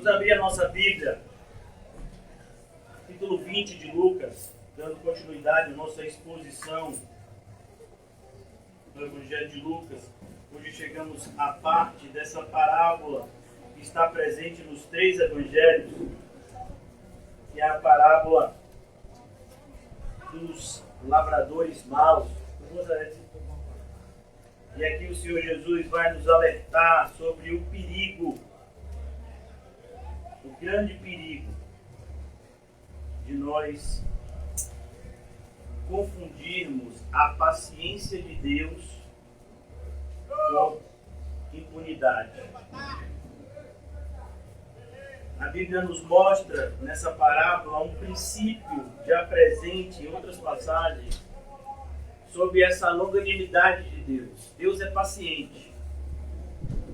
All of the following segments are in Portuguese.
Vamos abrir a nossa Bíblia, capítulo 20 de Lucas, dando continuidade à nossa exposição do Evangelho de Lucas. Hoje chegamos à parte dessa parábola que está presente nos 3 evangelhos, que é a parábola dos lavradores maus. E aqui o Senhor Jesus vai nos alertar sobre o perigo, o grande perigo de nós confundirmos a paciência de Deus com impunidade. A Bíblia nos mostra nessa parábola um princípio já presente em outras passagens sobre essa longanimidade de Deus. Deus é paciente.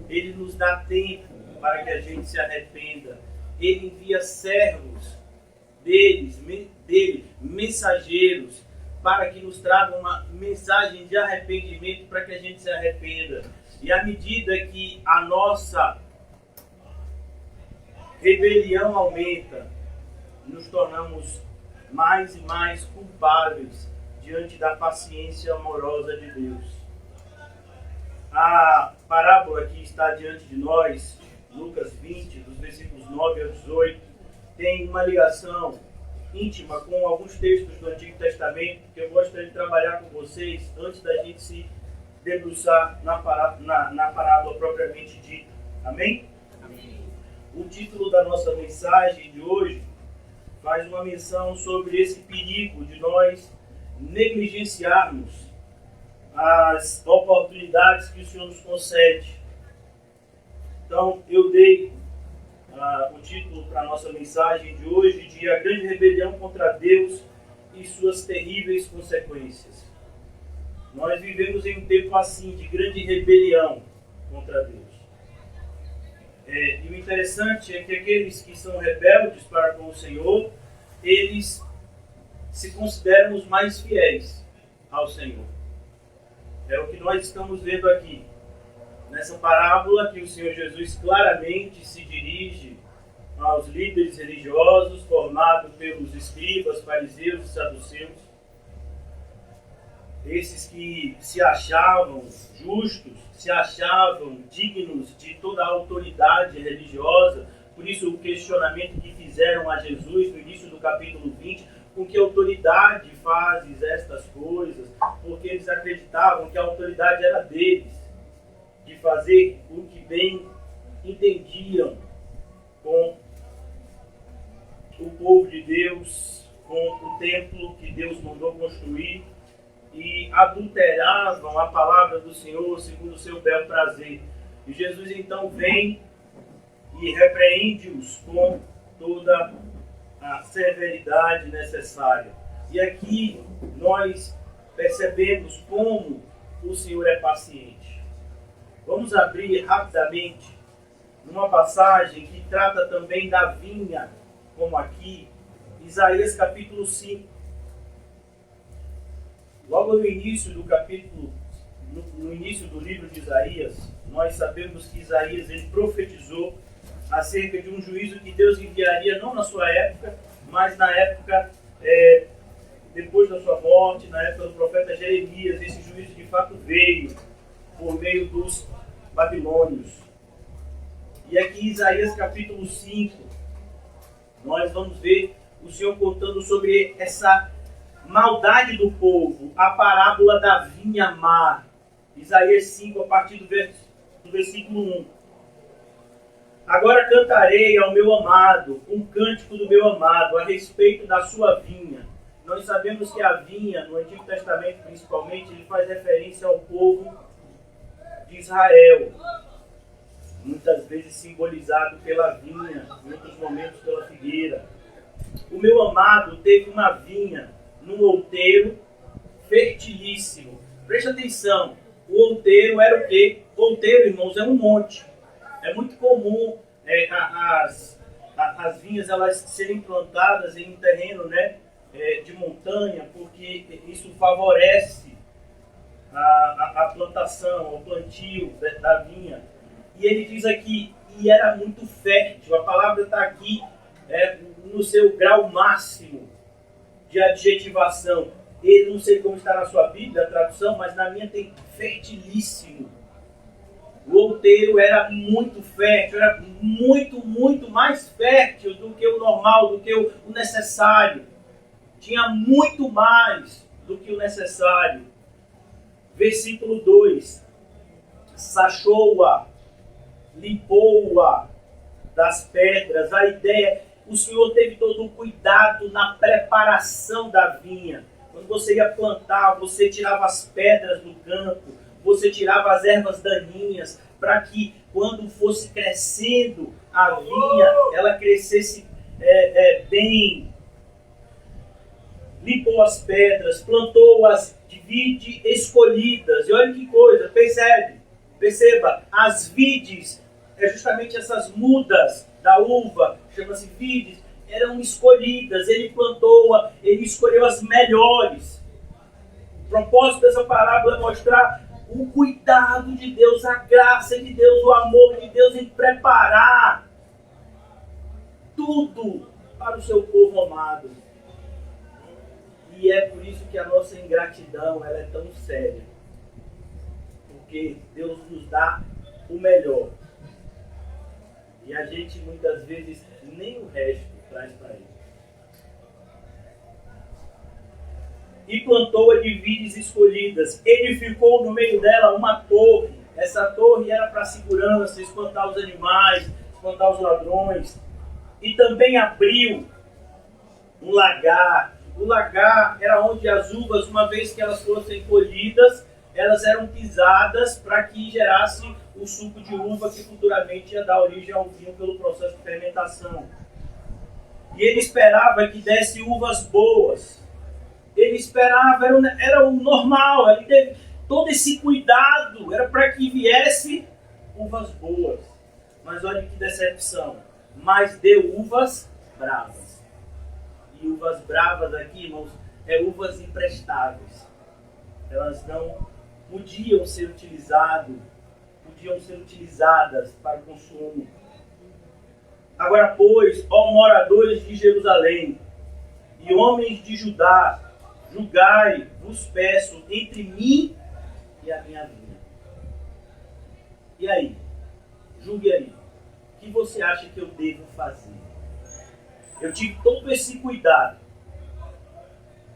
Ele nos dá tempo para que a gente se arrependa. Ele envia servos dele, mensageiros, para que nos tragam uma mensagem de arrependimento para que a gente se arrependa. E à medida que a nossa rebelião aumenta, nos tornamos mais e mais culpáveis diante da paciência amorosa de Deus. A parábola que está diante de nós, Lucas 20, dos versículos 9 ao 18, tem uma ligação íntima com alguns textos do Antigo Testamento que eu gostaria de trabalhar com vocês antes da gente se debruçar na parábola propriamente dita. Amém? Amém. O título da nossa mensagem de hoje faz uma menção sobre esse perigo de nós negligenciarmos as oportunidades que o Senhor nos concede. Então, eu dei o título para a nossa mensagem de hoje de A Grande Rebelião contra Deus e Suas Terríveis Consequências. Nós vivemos em um tempo assim, de grande rebelião contra Deus. E o interessante é que aqueles que são rebeldes para com o Senhor, eles se consideram os mais fiéis ao Senhor. É o que nós estamos vendo aqui. Nessa parábola que o Senhor Jesus claramente se dirige aos líderes religiosos formados pelos escribas, fariseus e saduceus. Esses que se achavam justos, se achavam dignos de toda a autoridade religiosa. Por isso o questionamento que fizeram a Jesus no início do capítulo 20, com que autoridade fazes estas coisas? Porque eles acreditavam que a autoridade era deles, de fazer o que bem entendiam com o povo de Deus, com o templo que Deus mandou construir, e adulteravam a palavra do Senhor segundo o seu belo prazer. E Jesus então vem e repreende-os com toda a severidade necessária. E aqui nós percebemos como o Senhor é paciente. Vamos abrir rapidamente numa passagem que trata também da vinha, como aqui, Isaías capítulo 5. Logo no início do capítulo, no início do livro de Isaías, nós sabemos que Isaías ele profetizou acerca de um juízo que Deus enviaria não na sua época, mas na época depois da sua morte, na época do profeta Jeremias. Esse juízo de fato veio por meio dos babilônios. E aqui em Isaías capítulo 5, nós vamos ver o Senhor contando sobre essa maldade do povo, a parábola da vinha má. Isaías 5, a partir do versículo 1. Agora cantarei ao meu amado, um cântico do meu amado, a respeito da sua vinha. Nós sabemos que a vinha, no Antigo Testamento principalmente, ele faz referência ao povo de Israel. Muitas vezes simbolizado pela vinha, em outros momentos pela figueira. O meu amado teve uma vinha num outeiro fertilíssimo. Preste atenção, o outeiro era o quê? O outeiro, irmãos, é um monte. É muito comum as vinhas elas serem plantadas em um terreno, de montanha, porque isso favorece a plantação, o plantio da vinha. E ele diz aqui, e era muito fértil. A palavra está aqui no seu grau máximo de adjetivação. Eu não sei como está na sua Bíblia, a tradução, mas na minha tem fertilíssimo. O outeiro era muito fértil, era muito, muito mais fértil do que o normal, do que o necessário. Tinha muito mais do que o necessário. Versículo 2. Sachou-a, limpou-a das pedras. A ideia, o Senhor teve todo o cuidado na preparação da vinha. Quando você ia plantar, você tirava as pedras do campo, você tirava as ervas daninhas, para que quando fosse crescendo a vinha, ela crescesse bem. Limpou as pedras, plantou as vides escolhidas. E olha que coisa, perceba, as vides, justamente essas mudas da uva, chama-se vides, eram escolhidas. Ele plantou, ele escolheu as melhores. O propósito dessa parábola é mostrar o cuidado de Deus, a graça de Deus, o amor de Deus em preparar tudo para o seu povo amado. E é por isso que a nossa ingratidão ela é tão séria. Porque Deus nos dá o melhor. E a gente muitas vezes nem o resto traz para Ele. E plantou-a de vides escolhidas. Edificou no meio dela uma torre. Essa torre era para segurança, espantar os animais, espantar os ladrões. E também abriu um lagar. O lagar era onde as uvas, uma vez que elas fossem colhidas, elas eram pisadas para que gerasse o suco de uva que futuramente ia dar origem ao vinho pelo processo de fermentação. E ele esperava que desse uvas boas. Ele esperava, era o normal, ele teve todo esse cuidado, era para que viesse uvas boas. Mas olha que decepção, mas deu uvas bravas. E uvas bravas aqui, irmãos, uvas imprestáveis. Elas não podiam ser utilizadas para o consumo. Agora, pois, ó moradores de Jerusalém e homens de Judá, julgai, vos peço, entre mim e a minha vinha. E aí? Julgue aí. O que você acha que eu devo fazer? Eu tive todo esse cuidado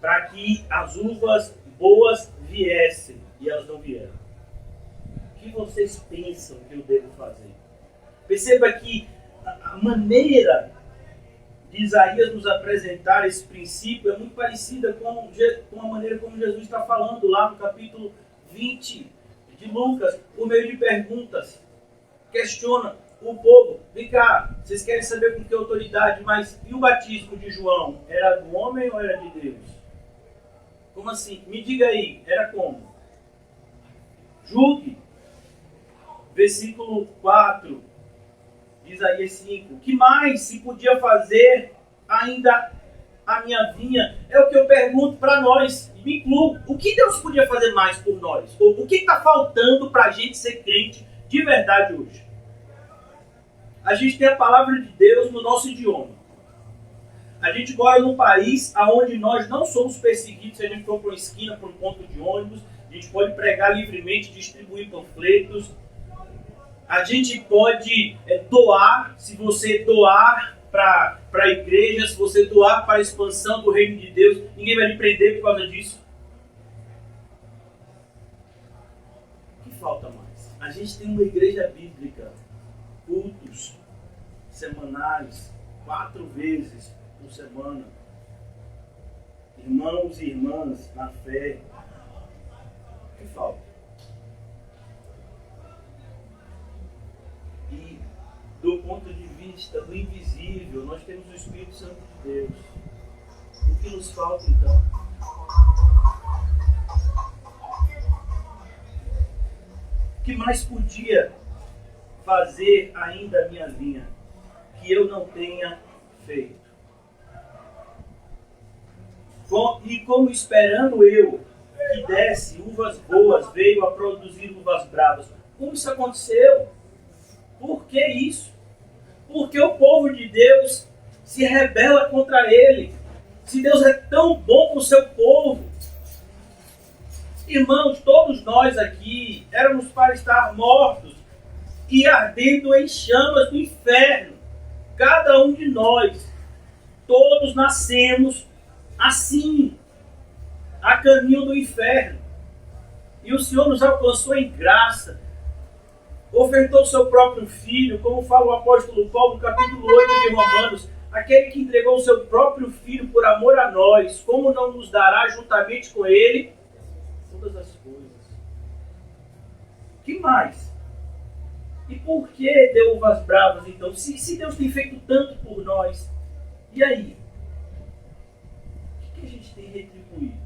para que as uvas boas viessem e elas não vieram. O que vocês pensam que eu devo fazer? Perceba que a maneira de Isaías nos apresentar esse princípio é muito parecida com a maneira como Jesus está falando lá no capítulo 20 de Lucas, por meio de perguntas. Questiona o povo, vem cá, vocês querem saber com que autoridade, mas e o batismo de João? Era do homem ou era de Deus? Como assim? Me diga aí, era como? Julgue. Versículo 4 de Isaías 5. Que mais se podia fazer ainda a minha vinha? É o que eu pergunto para nós, e me incluo. O que Deus podia fazer mais por nós? O que está faltando para a gente ser crente de verdade hoje? A gente tem a palavra de Deus no nosso idioma. A gente mora num país onde nós não somos perseguidos. Se a gente for para uma esquina, para um ponto de ônibus, a gente pode pregar livremente, distribuir panfletos. A gente pode doar, se você doar para a igreja, se você doar para a expansão do reino de Deus, ninguém vai lhe prender por causa disso. O que falta mais? A gente tem uma igreja bíblica, cultos semanais, 4 vezes por semana. Irmãos e irmãs na fé. O que falta? E do ponto de vista do invisível, nós temos o Espírito Santo de Deus. O que nos falta então? O que mais podia fazer ainda a minha vinha que eu não tenha feito? E como esperando eu que desse uvas boas, veio a produzir uvas bravas. Como isso aconteceu? Por que isso? Porque o povo de Deus se rebela contra ele. Se Deus é tão bom com o seu povo. Irmãos, todos nós aqui éramos para estar mortos e ardendo em chamas do inferno. Cada um de nós, todos nascemos assim, a caminho do inferno. E o Senhor nos alcançou em graça, ofertou seu próprio Filho, como fala o apóstolo Paulo no capítulo 8 de Romanos, aquele que entregou o seu próprio Filho por amor a nós, como não nos dará juntamente com Ele todas as coisas? Que mais? E por que deu uvas bravas então? Se Deus tem feito tanto por nós, e aí? O que a gente tem retribuído?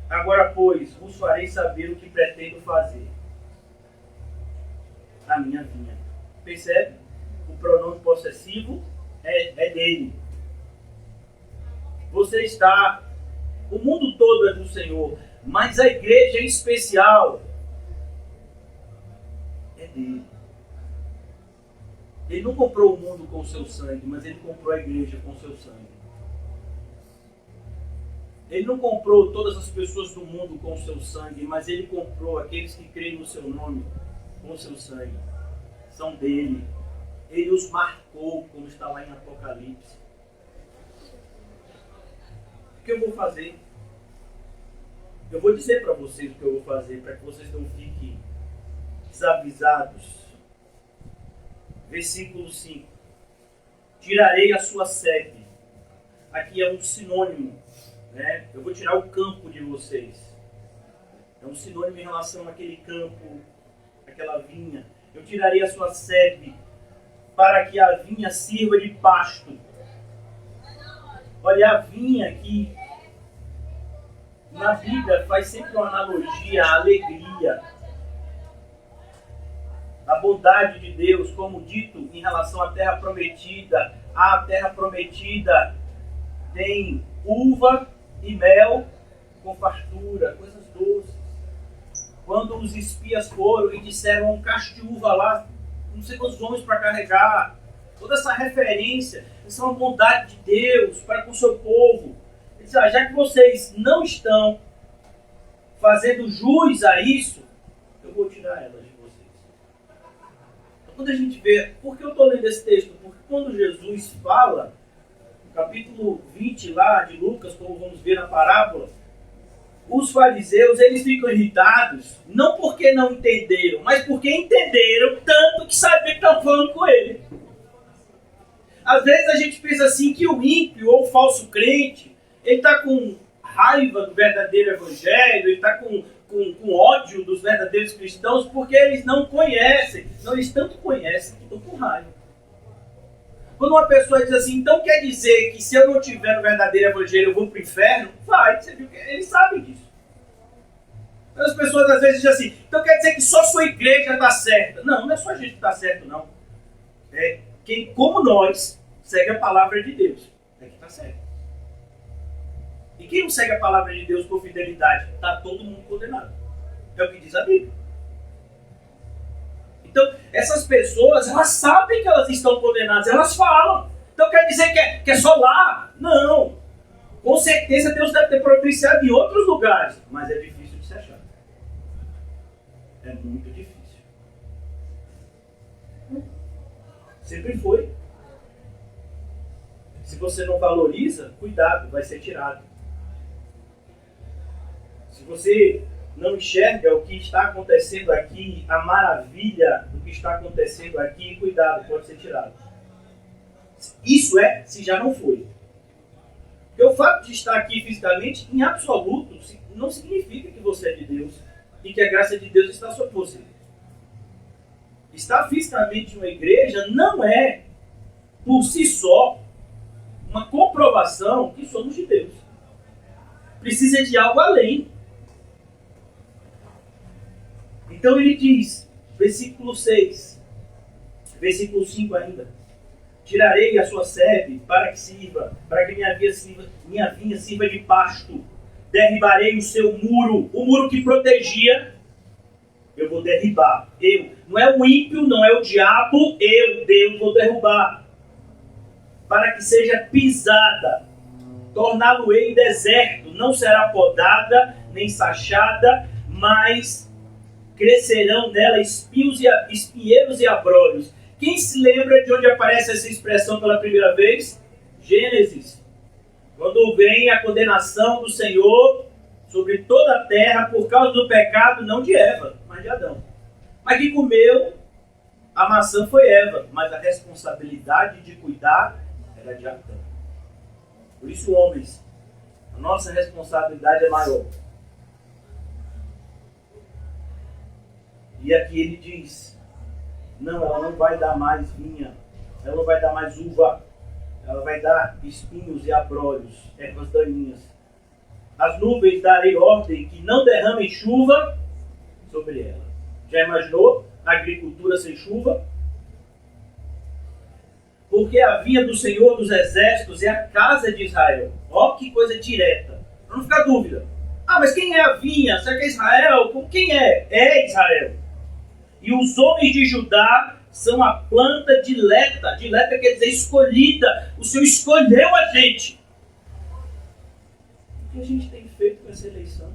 Agora, pois, vos farei saber o que pretendo fazer. A minha vinha. Percebe? O pronome possessivo é dele. Você está... O mundo todo é do Senhor, mas a igreja em especial é dele. Ele não comprou o mundo com o seu sangue, mas ele comprou a igreja com o seu sangue. Ele não comprou todas as pessoas do mundo com o seu sangue, mas ele comprou aqueles que creem no seu nome com o seu sangue. São dele. Ele os marcou, como está lá em Apocalipse. O que eu vou fazer? Eu vou dizer para vocês o que eu vou fazer, para que vocês não fiquem desavisados. Versículo 5. Tirarei a sua sebe. Aqui é um sinônimo, né? Eu vou tirar o campo de vocês. É um sinônimo em relação àquele campo, aquela vinha. Eu tirarei a sua sebe, para que a vinha sirva de pasto. Olha, a vinha aqui, na Bíblia, faz sempre uma analogia à alegria, à bondade de Deus, como dito em relação à terra prometida. A terra prometida tem uva e mel com fartura, coisas doces. Quando os espias foram e disseram um cacho de uva lá, não sei quantos homens para carregar, toda essa referência, essa é uma bondade de Deus para com o seu povo. Ele disse, já que vocês não estão fazendo jus a isso, eu vou tirar elas de vocês. Então, quando a gente vê, por que eu estou lendo esse texto? Porque quando Jesus fala, no capítulo 20 lá de Lucas, como vamos ver na parábola, os fariseus, eles ficam irritados, não porque não entenderam, mas porque entenderam tanto que sabiam que estão falando com ele. Às vezes a gente pensa assim que o ímpio ou o falso crente, ele está com raiva do verdadeiro evangelho, ele está com ódio dos verdadeiros cristãos, porque eles não conhecem. Não, eles tanto conhecem que estão com raiva. Quando uma pessoa diz assim, então quer dizer que se eu não tiver no verdadeiro evangelho eu vou para o inferno? Vai, você viu que eles sabem disso. As pessoas às vezes dizem assim, então quer dizer que só sua igreja está certa? Não, não é só a gente que está certo, não. É quem, como nós, segue a palavra de Deus. É que está certo. E quem não segue a palavra de Deus com fidelidade, está todo mundo condenado. É o que diz a Bíblia. Então, essas pessoas, elas sabem que elas estão condenadas, elas falam. Então quer dizer que é só lá? Não. Com certeza Deus deve ter providenciado em outros lugares, mas é difícil de se achar. É muito difícil. Sempre foi. Se você não valoriza, cuidado, vai ser tirado. Se você não enxerga o que está acontecendo aqui, a maravilha do que está acontecendo aqui, cuidado, pode ser tirado. Isso se já não foi. Porque o fato de estar aqui fisicamente, em absoluto, não significa que você é de Deus e que a graça de Deus está sobre você. Estar fisicamente em uma igreja não é, por si só, uma comprovação que somos de Deus. Precisa de algo além. Então ele diz, versículo 6, versículo 5 ainda, tirarei a sua sebe para que minha vinha sirva de pasto, derribarei o seu muro, o muro que protegia, eu vou derribar. Eu. Não é o ímpio, não é o diabo, eu, Deus, vou derrubar. Para que seja pisada, torná-lo-ei deserto, não será podada, nem sachada, mas crescerão nela espinheiros e abrolhos. Quem se lembra de onde aparece essa expressão pela primeira vez? Gênesis. Quando vem a condenação do Senhor sobre toda a terra por causa do pecado, não de Eva, mas de Adão. Mas quem comeu a maçã foi Eva, mas a responsabilidade de cuidar era de Adão. Por isso, homens, a nossa responsabilidade é maior. E aqui ele diz, não, ela não vai dar mais vinha, ela não vai dar mais uva, ela vai dar espinhos e abrolhos, ervas daninhas. As nuvens darei ordem que não derramem chuva sobre ela. Já imaginou a agricultura sem chuva? Porque a vinha do Senhor dos Exércitos é a casa de Israel. Ó, que coisa direta. Para não ficar dúvida. Ah, mas quem é a vinha? Será que é Israel? Quem é? É Israel. E os homens de Judá são a planta dileta. Dileta quer dizer escolhida. O Senhor escolheu a gente. O que a gente tem feito com essa eleição?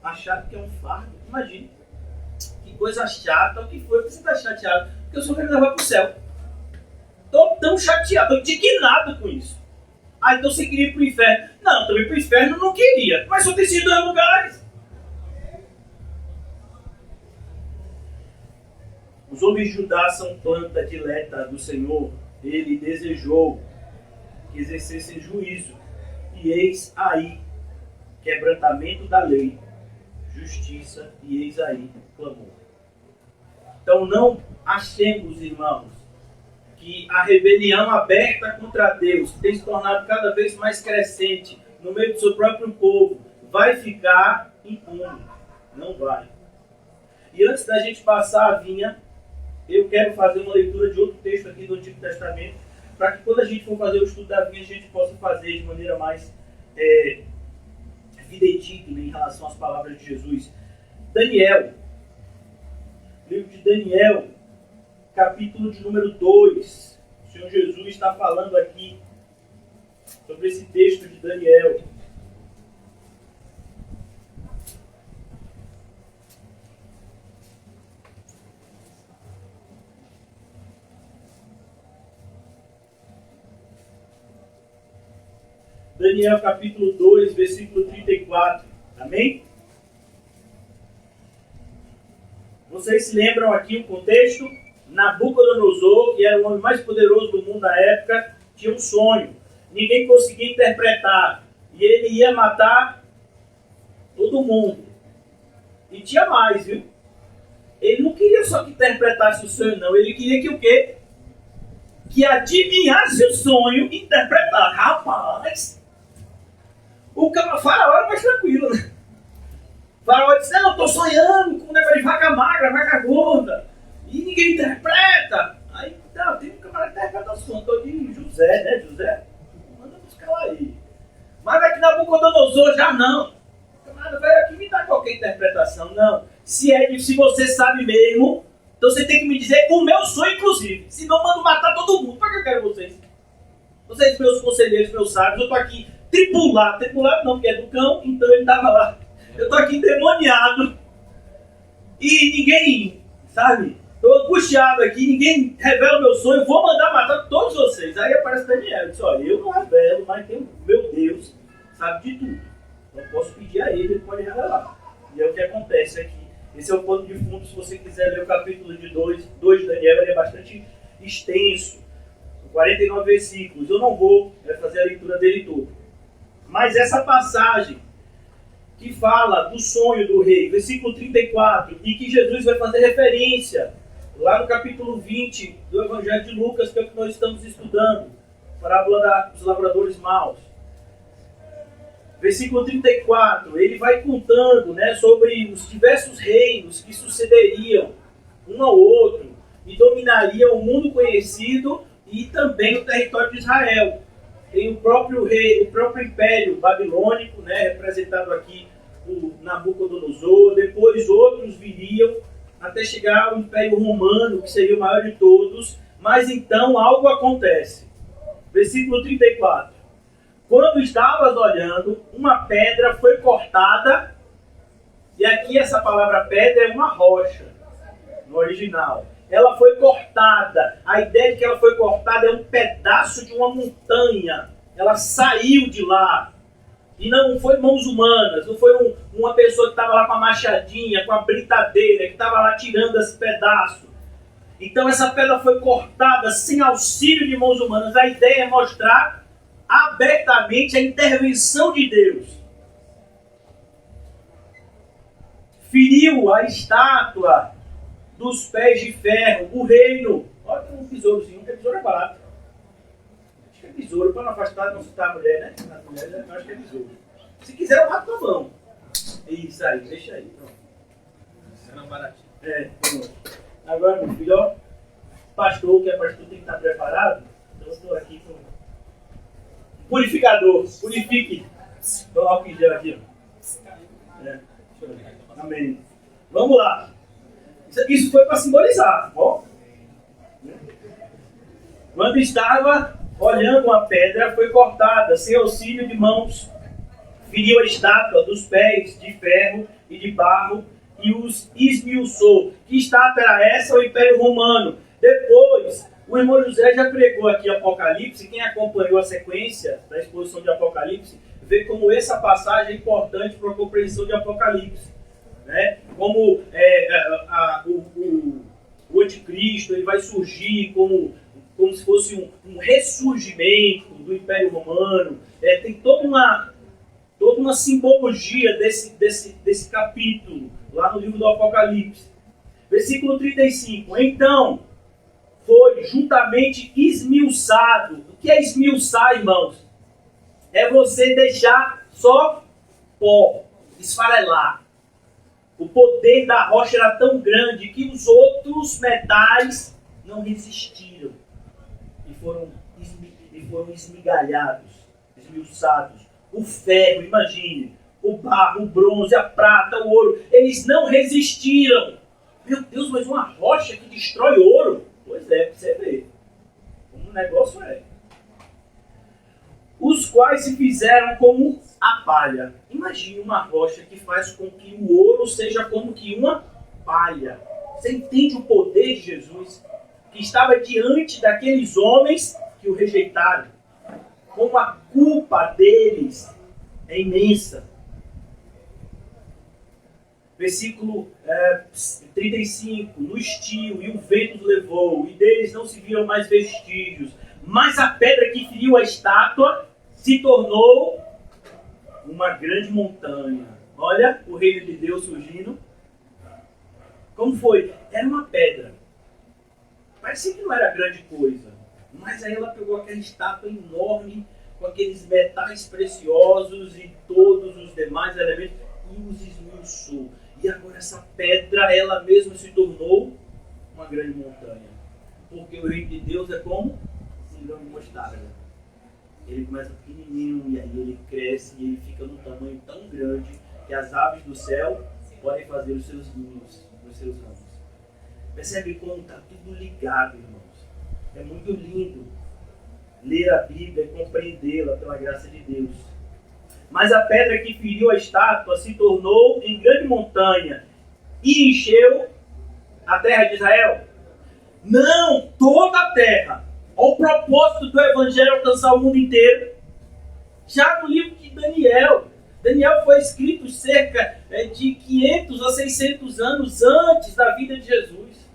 Achado que é um fardo. Imagine. Que coisa chata. O que foi? Por que você está chateado? Porque o Senhor vai me levar para o céu. Estou tão chateado, estou indignado com isso. Ah, então você queria ir para o inferno. Não, também para o inferno eu não queria. Mas só tem sido dois lugares. Os homens de Judá são planta dileta do Senhor. Ele desejou que exercessem juízo. E eis aí, quebrantamento da lei, justiça, e eis aí, clamor. Então não achemos, irmãos, que a rebelião aberta contra Deus, que tem se tornado cada vez mais crescente no meio do seu próprio povo, vai ficar impune. Não vai. E antes da gente passar a vinha, eu quero fazer uma leitura de outro texto aqui do Antigo Testamento, para que quando a gente for fazer o estudo da vinha, a gente possa fazer de maneira mais fidedigna em relação às palavras de Jesus. Daniel, livro de Daniel, capítulo de número 2. O Senhor Jesus está falando aqui sobre esse texto de Daniel. Daniel capítulo 2, versículo 34. Amém? Vocês se lembram aqui o contexto? Nabucodonosor, que era o homem mais poderoso do mundo na época, tinha um sonho. Ninguém conseguia interpretar. E ele ia matar todo mundo. E tinha mais, viu? Ele não queria só que interpretasse o sonho, não. Ele queria que o quê? Que adivinhasse o sonho e interpretasse. Rapaz! O faraó era mais tranquilo, né? O faraó disse, não, eu estou sonhando com um negócio de vaca magra, vaca gorda. E ninguém interpreta. Aí, não, tem um camarada que interpreta o sonho. Estou de José, né? José? Manda buscar lá aí. Mas aqui na Nabucodonosor já não. O camarada veio aqui me dá qualquer interpretação. Não. Se você sabe mesmo, então você tem que me dizer o meu sonho, inclusive. Senão eu mando matar todo mundo. Para que eu quero vocês? Vocês, meus conselheiros, meus sábios, eu estou aqui tripulado. Tripulado não, porque é do cão, então ele estava lá. Eu estou aqui endemoniado. E ninguém, sabe? Estou angustiado aqui, ninguém revela o meu sonho, vou mandar matar todos vocês. Aí aparece Daniel, diz, olha, eu não revelo, mas tem meu Deus, sabe de tudo. Então eu posso pedir a ele pode revelar. E é o que acontece aqui. Esse é o pano de fundo, se você quiser ler o capítulo de 2 de Daniel, ele é bastante extenso. 49 versículos. Eu não vou fazer a leitura dele todo. Mas essa passagem que fala do sonho do rei, versículo 34, e que Jesus vai fazer referência lá no capítulo 20 do Evangelho de Lucas, que é o que nós estamos estudando, parábola dos lavradores maus. Versículo 34, ele vai contando, né, sobre os diversos reinos que sucederiam um ao outro e dominariam o mundo conhecido e também o território de Israel. Tem o próprio rei, o próprio império babilônico, né, representado aqui o Nabucodonosor, depois outros viriam até chegar ao Império Romano, que seria o maior de todos. Mas então algo acontece. Versículo 34. Quando estavas olhando, uma pedra foi cortada, e aqui essa palavra pedra é uma rocha, no original. Ela foi cortada. A ideia de que ela foi cortada é um pedaço de uma montanha. Ela saiu de lá. E não foi mãos humanas, não foi uma pessoa que estava lá com a machadinha, com a britadeira, que estava lá tirando esse pedaço. Então essa pedra foi cortada sem auxílio de mãos humanas. A ideia é mostrar abertamente a intervenção de Deus. Feriu a estátua dos pés de ferro, o reino. Olha, tem um besourozinho, que besouro é barato. Acho que é besouro, para não afastar, não citar a mulher, né? As mulheres, eu acho que é besouro. Se quiser, eu mato com a mão. Isso aí, deixa aí. Pronto. Isso é baratinho. Pronto. Agora, meu filho, ó, pastor, que é pastor, tem que estar preparado. Então eu estou aqui com purificador. Purifique. Dá um álcool em gel aqui, ó. Amém. Vamos lá. Isso foi para simbolizar, ó. Quando estava olhando uma pedra, foi cortada, sem auxílio de mãos. Feriu a estátua dos pés de ferro e de barro e os esmiuçou. Que estátua era essa? O Império Romano. Depois, o irmão José já pregou aqui Apocalipse. Quem acompanhou a sequência da exposição de Apocalipse, vê como essa passagem é importante para a compreensão de Apocalipse. Né? Como o anticristo ele vai surgir como se fosse um ressurgimento do Império Romano. Tem toda uma simbologia desse capítulo, lá no livro do Apocalipse. Versículo 35. Então, foi juntamente esmiuçado. O que é esmiuçar, irmãos? É você deixar só pó, esfarelar. O poder da rocha era tão grande que os outros metais não resistiram. E foram esmigalhados, esmiuçados. O ferro, imagine, o barro, o bronze, a prata, o ouro, eles não resistiram. Meu Deus, mas uma rocha que destrói ouro? Pois é, para você ver como o negócio é. Os quais se fizeram como a palha. Imagine uma rocha que faz com que o ouro seja como que uma palha. Você entende o poder de Jesus? Que estava diante daqueles homens que o rejeitaram. Como a culpa deles é imensa. Versículo 35. No estio, e o vento os levou, e deles não se viram mais vestígios. Mas a pedra que feriu a estátua se tornou uma grande montanha. Olha o reino de Deus surgindo. Como foi? Era uma pedra. Parecia que não era grande coisa. Mas aí ela pegou aquela estátua enorme, com aqueles metais preciosos e todos os demais elementos, e os esmiuçou. E agora essa pedra, ela mesma se tornou uma grande montanha. Porque o reino de Deus é como um grão de mostarda. Ele começa pequenininho e aí ele cresce e ele fica num tamanho tão grande que as aves do céu podem fazer os seus ninhos nos seus ramos. Percebe como está tudo ligado, irmãos. É muito lindo ler a Bíblia e compreendê-la pela graça de Deus. Mas a pedra que feriu a estátua se tornou em grande montanha e encheu a terra de Israel? Não, toda a terra. O propósito do Evangelho é alcançar o mundo inteiro. Já no livro de Daniel foi escrito cerca de 500 a 600 anos antes da vida de Jesus.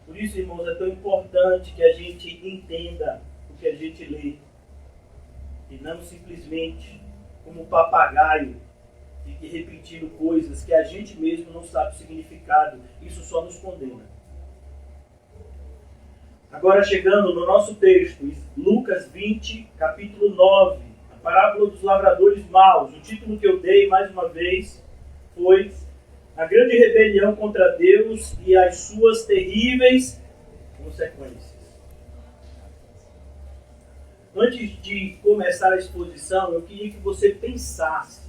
Por isso, irmãos, é tão importante que a gente entenda o que a gente lê. E não simplesmente como papagaio, fique repetindo coisas que a gente mesmo não sabe o significado. Isso só nos condena. Agora chegando no nosso texto, Lucas 20, capítulo 9, a parábola dos lavradores maus. O título que eu dei, mais uma vez, foi A Grande Rebelião contra Deus e as Suas Terríveis Consequências. antes de começar a exposição, eu queria que você pensasse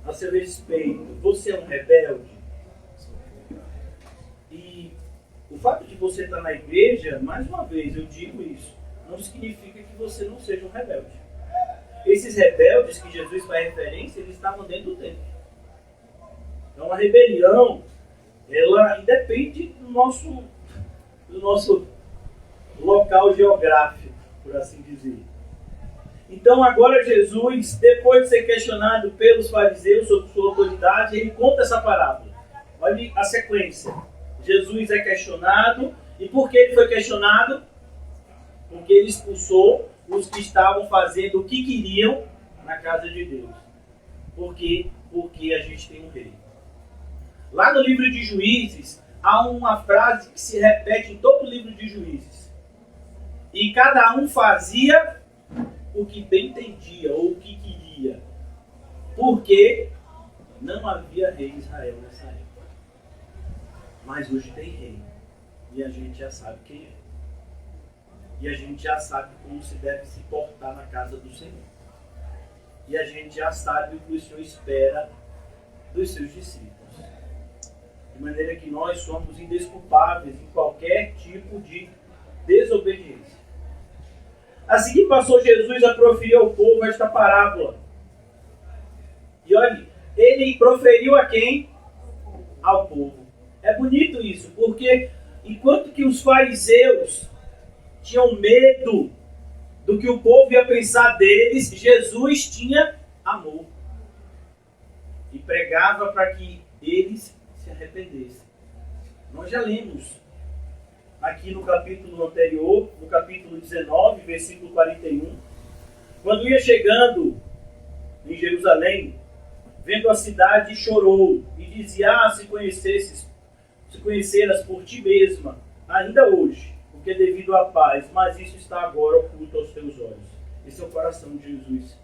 a seu respeito. Você é um rebelde? E o fato de você estar na igreja, mais uma vez eu digo isso, não significa que você não seja um rebelde. Esses rebeldes que Jesus faz referência, eles estavam dentro do templo. Então a rebelião, ela independe do nosso local geográfico, por assim dizer. Então agora Jesus, depois de ser questionado pelos fariseus sobre sua autoridade, ele conta essa parábola. Olha a sequência. Jesus é questionado. E por que ele foi questionado? Porque ele expulsou os que estavam fazendo o que queriam na casa de Deus. Por quê? Porque a gente tem um rei. Lá no livro de Juízes, há uma frase que se repete em todo o livro de Juízes. E cada um fazia o que bem entendia ou o que queria. Porque não havia rei em Israel nessa época. Mas hoje tem rei. E a gente já sabe quem é. E a gente já sabe como se deve se portar na casa do Senhor. E a gente já sabe o que o Senhor espera dos seus discípulos. De maneira que nós somos indesculpáveis em qualquer tipo de desobediência. A seguir passou Jesus a proferir ao povo esta parábola. E olhe, ele proferiu a quem? Ao povo. É bonito isso, porque enquanto que os fariseus tinham medo do que o povo ia pensar deles, Jesus tinha amor. E pregava para que eles se arrependessem. Nós já lemos aqui no capítulo anterior, no capítulo 19, versículo 41, quando ia chegando em Jerusalém, vendo a cidade, chorou e dizia: se conheceras por ti mesma, ainda hoje, porque devido à paz, mas isso está agora oculto aos teus olhos. Esse é o coração de Jesus.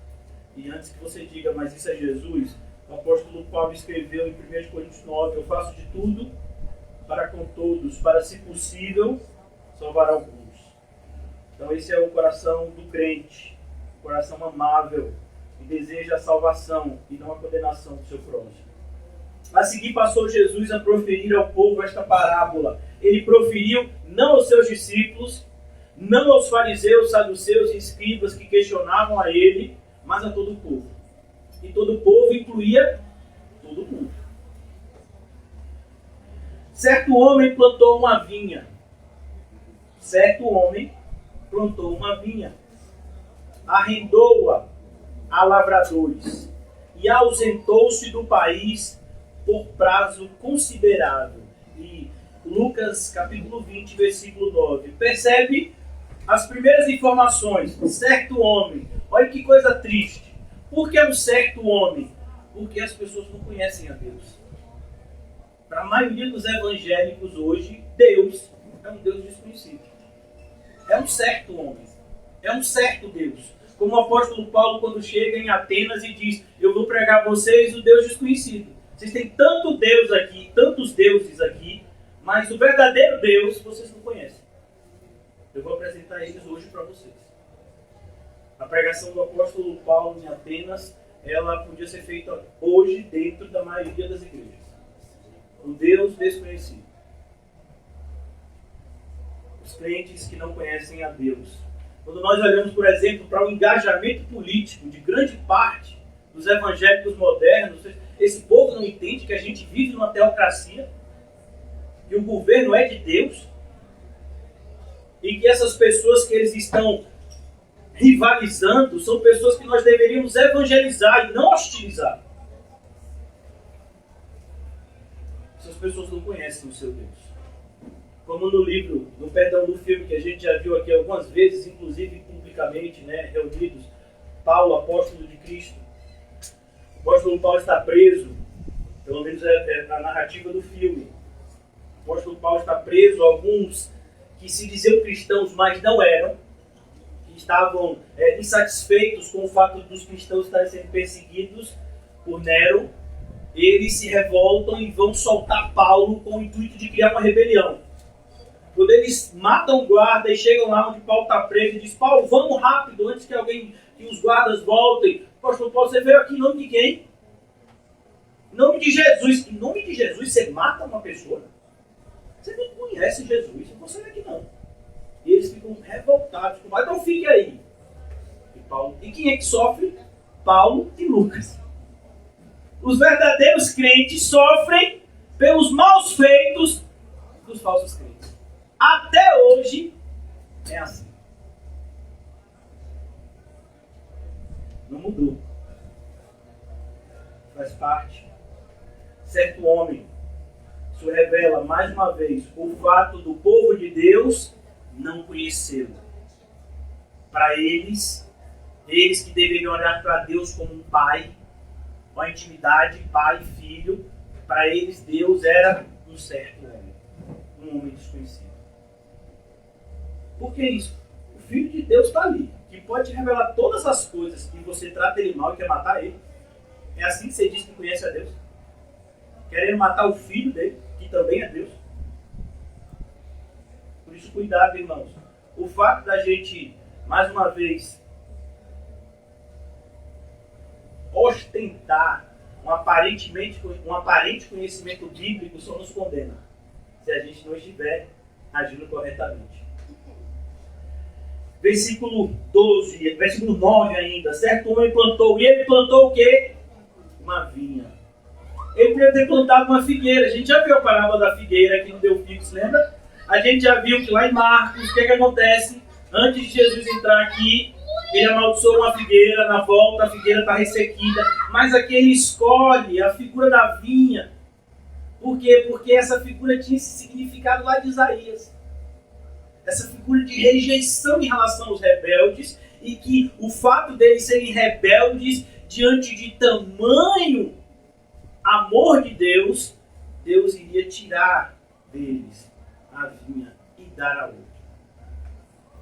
E antes que você diga, mas isso é Jesus, o apóstolo Paulo escreveu em 1 Coríntios 9, eu faço de tudo para com todos, para, se possível, salvar alguns. Então esse é o coração do crente, o coração amável, que deseja a salvação e não a condenação do seu próximo. A seguir passou Jesus a proferir ao povo esta parábola. Ele proferiu não aos seus discípulos, não aos fariseus, saduceus e escribas que questionavam a ele, mas a todo o povo. E todo o povo incluía todo mundo. Certo homem plantou uma vinha. Arrendou-a a lavradores e ausentou-se do país por prazo considerável. E Lucas capítulo 20, versículo 9. Percebe as primeiras informações. Certo homem. Olha que coisa triste. Por que um certo homem? Porque as pessoas não conhecem a Deus. Para a maioria dos evangélicos hoje, Deus é um Deus desconhecido. É um certo homem. É um certo Deus. Como o apóstolo Paulo, quando chega em Atenas e diz: eu vou pregar a vocês o Deus desconhecido. Vocês têm tanto Deus aqui, tantos deuses aqui, mas o verdadeiro Deus vocês não conhecem. Eu vou apresentar eles hoje para vocês. A pregação do apóstolo Paulo em Atenas, ela podia ser feita hoje dentro da maioria das igrejas. O Deus desconhecido. Os crentes que não conhecem a Deus. Quando nós olhamos, por exemplo, para o engajamento político de grande parte dos evangélicos modernos, esse povo não entende que a gente vive numa teocracia, que o governo é de Deus, e que essas pessoas que eles estão rivalizando são pessoas que nós deveríamos evangelizar e não hostilizar. Essas pessoas não conhecem o seu Deus. Como no filme que a gente já viu aqui algumas vezes, inclusive publicamente, reunidos, Paulo, apóstolo de Cristo. O apóstolo Paulo está preso, pelo menos é a narrativa do filme. O apóstolo Paulo está preso, alguns que se diziam cristãos, mas não eram, que estavam insatisfeitos com o fato dos cristãos estarem sendo perseguidos por Nero. Eles se revoltam e vão soltar Paulo com o intuito de criar uma rebelião. Quando eles matam o guarda e chegam lá onde Paulo está preso e diz: Paulo, vamos rápido, antes que os guardas voltem. Pastor Paulo, você veio aqui em nome de quem? Em nome de Jesus. Em nome de Jesus você mata uma pessoa? Você nem conhece Jesus, você não é aqui não. E eles ficam revoltados. Então fique aí. E quem é que sofre? Paulo e Lucas. Os verdadeiros crentes sofrem pelos maus feitos dos falsos crentes. Até hoje é assim. Não mudou. Faz parte. Certo homem, isso revela mais uma vez o fato do povo de Deus não conhecê-lo. Para eles que deveriam olhar para Deus como um pai, uma intimidade, pai e filho, para eles Deus era um certo homem, um homem desconhecido. Por que isso? O Filho de Deus está ali, que pode te revelar todas as coisas que você trata ele mal e quer matar ele. É assim que você diz que conhece a Deus? Querendo matar o filho dele, que também é Deus. Por isso, cuidado, irmãos. O fato da gente, mais uma vez, ostentar um aparente conhecimento bíblico só nos condena, se a gente não estiver agindo corretamente. Versículo 12, versículo 9 ainda. Certo homem plantou, e ele plantou o quê? Uma vinha. Ele poderia ter plantado uma figueira. A gente já viu a parábola da figueira aqui no Delfix, lembra? A gente já viu que lá em Marcos, o que acontece? Antes de Jesus entrar aqui, ele amaldiçoou uma figueira, na volta a figueira está ressequida. Mas aqui ele escolhe a figura da vinha. Por quê? Porque essa figura tinha esse significado lá de Isaías. Essa figura de rejeição em relação aos rebeldes, e que o fato deles serem rebeldes diante de tamanho amor de Deus, Deus iria tirar deles a vinha e dar a outra.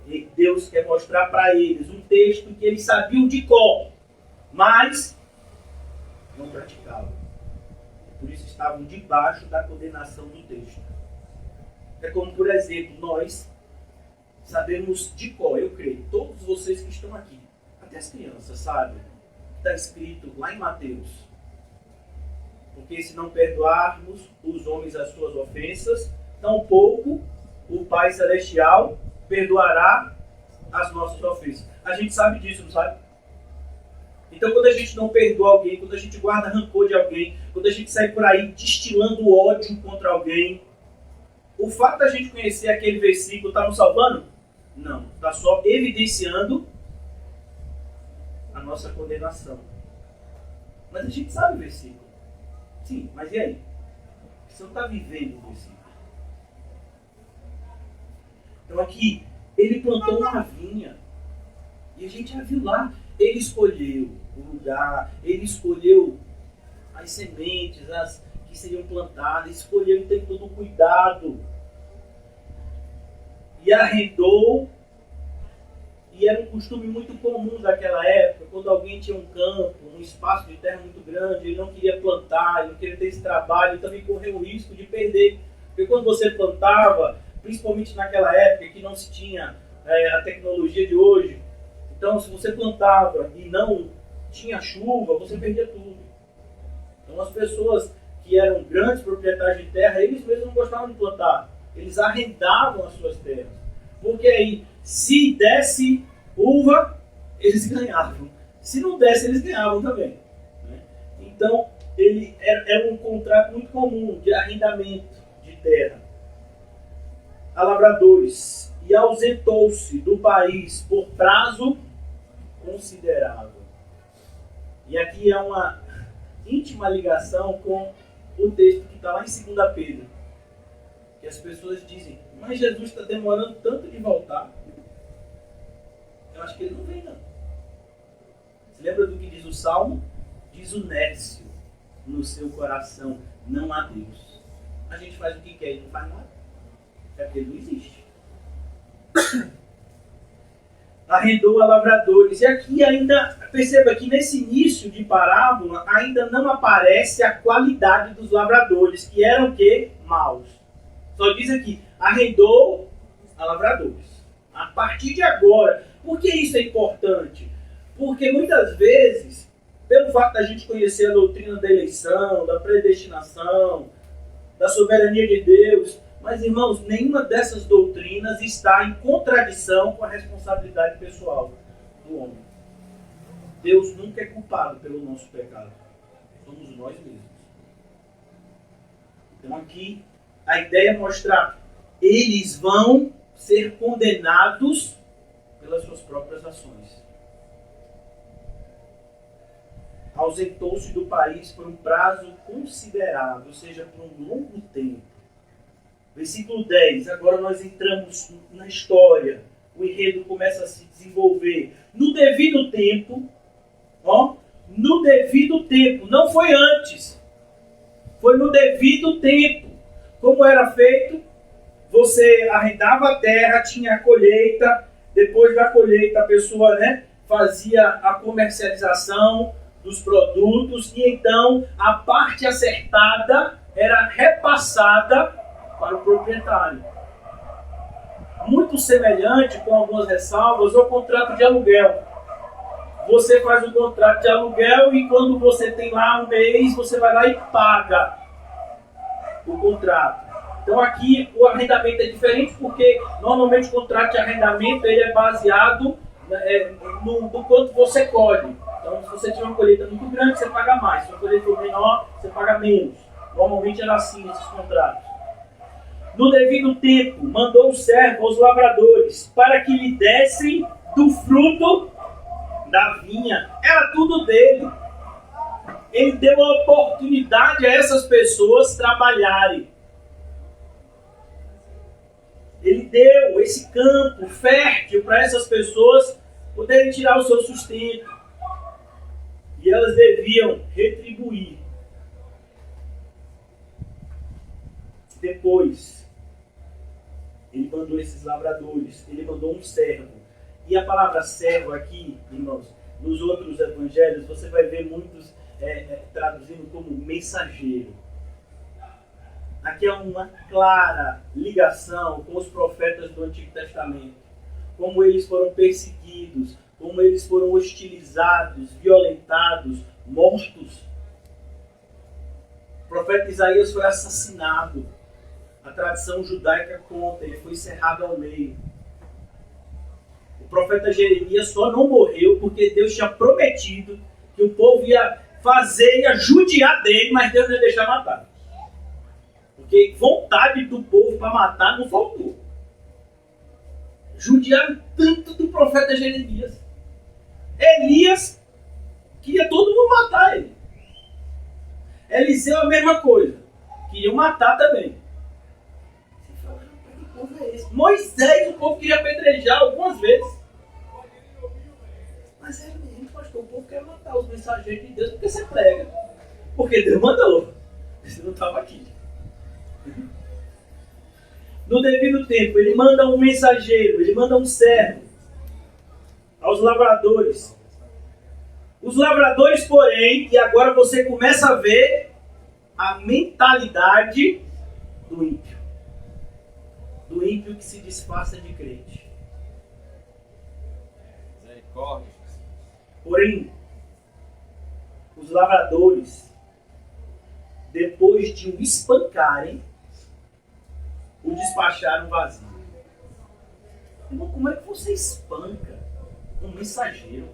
E Deus quer mostrar para eles um texto que eles sabiam de cor, mas não praticavam. Por isso estavam debaixo da condenação do texto. É como, por exemplo, nós sabemos de cor, eu creio, todos vocês que estão aqui, até as crianças, sabem? Está escrito lá em Mateus: porque se não perdoarmos os homens as suas ofensas, tampouco o Pai Celestial perdoará as nossas ofensas. A gente sabe disso, não sabe? Então, quando a gente não perdoa alguém, quando a gente guarda rancor de alguém, quando a gente sai por aí destilando ódio contra alguém, o fato da gente conhecer aquele versículo está nos salvando? Não. Está só evidenciando a nossa condenação. Mas a gente sabe o versículo. Sim, mas e aí? Você não está vivendo o versículo. Então aqui, ele plantou uma vinha. E a gente já viu lá. Ele escolheu o lugar, ele escolheu as sementes, as que seriam plantadas, escolheu e tem todo o cuidado. E arrendou, e era um costume muito comum daquela época, quando alguém tinha um campo, um espaço de terra muito grande, ele não queria plantar, ele não queria ter esse trabalho, ele também correu o risco de perder. Porque quando você plantava, principalmente naquela época que não se tinha a tecnologia de hoje, então se você plantava e não tinha chuva, você perdia tudo. Então as pessoas que eram grandes proprietários de terra, eles mesmos não gostavam de plantar. Eles arrendavam as suas terras. Porque aí, se desse uva, eles ganhavam. Se não desse, eles ganhavam também. Né? Então, ele era um contrato muito comum de arrendamento de terra a lavradores. E ausentou-se do país por prazo considerável. E aqui é uma íntima ligação com o texto que está lá em 2 Pedro. Que as pessoas dizem, mas Jesus está demorando tanto de voltar. Eu acho que ele não vem, não. Você lembra do que diz o Salmo? Diz o Nércio no seu coração, não há Deus. A gente faz o que quer e não faz nada. É porque ele não existe. Arrendou a lavradores. E aqui ainda, perceba que nesse início de parábola, ainda não aparece a qualidade dos lavradores, que eram o quê? Maus. Só diz aqui, arrendou a lavradores. A partir de agora. Por que isso é importante? Porque muitas vezes, pelo fato da gente conhecer a doutrina da eleição, da predestinação, da soberania de Deus, mas, irmãos, nenhuma dessas doutrinas está em contradição com a responsabilidade pessoal do homem. Deus nunca é culpado pelo nosso pecado. Somos nós mesmos. Então aqui, a ideia é mostrar, eles vão ser condenados pelas suas próprias ações. Ausentou-se do país por um prazo considerável, ou seja, por um longo tempo. Versículo 10, agora nós entramos na história. O enredo começa a se desenvolver. No devido tempo, no devido tempo, não foi antes. Foi no devido tempo. Como era feito? Você arrendava a terra, tinha a colheita. Depois da colheita, a pessoa fazia a comercialização dos produtos. E então, a parte acertada era repassada para o proprietário. Muito semelhante, com algumas ressalvas, ao contrato de aluguel. Você faz um contrato de aluguel e quando você tem lá um mês, você vai lá e paga o contrato. Então aqui o arrendamento é diferente porque normalmente o contrato de arrendamento ele é baseado no quanto você colhe. Então se você tiver uma colheita muito grande, você paga mais. Se a colheita for menor, você paga menos. Normalmente era assim esses contratos. No devido tempo, mandou o servo aos lavradores para que lhe dessem do fruto da vinha. Era tudo dele. Ele deu a oportunidade a essas pessoas trabalharem. Ele deu esse campo fértil para essas pessoas poderem tirar o seu sustento. E elas deviam retribuir. Depois, ele mandou esses lavradores, ele mandou um servo. E a palavra servo aqui, irmãos, nos outros evangelhos, você vai ver muitos traduzindo como mensageiro. Aqui é uma clara ligação com os profetas do Antigo Testamento. Como eles foram perseguidos, como eles foram hostilizados, violentados, mortos. O profeta Isaías foi assassinado. A tradição judaica conta, ele foi cerrado ao meio. O profeta Jeremias só não morreu porque Deus tinha prometido que o povo ia fazer, ia judiar dele, mas Deus não ia deixar matar. Porque vontade do povo para matar não faltou. Judiaram tanto do profeta Jeremias. Elias queria todo mundo matar ele. Eliseu a mesma coisa. Queriam matar também. Você fala, que povo é esse? Moisés, o povo queria apedrejar algumas vezes. Mas é mesmo, pastor, o povo quer matar os mensageiros de Deus porque você prega. Porque Deus mandou. Você não estava aqui. No devido tempo, ele manda um mensageiro, ele manda um servo aos lavradores. Os lavradores, porém, e agora você começa a ver a mentalidade do ímpio. Do ímpio que se disfarça de crente. Misericórdia. Porém, os lavradores, depois de o espancarem, o despacharam vazio. Irmão, como é que você espanca um mensageiro?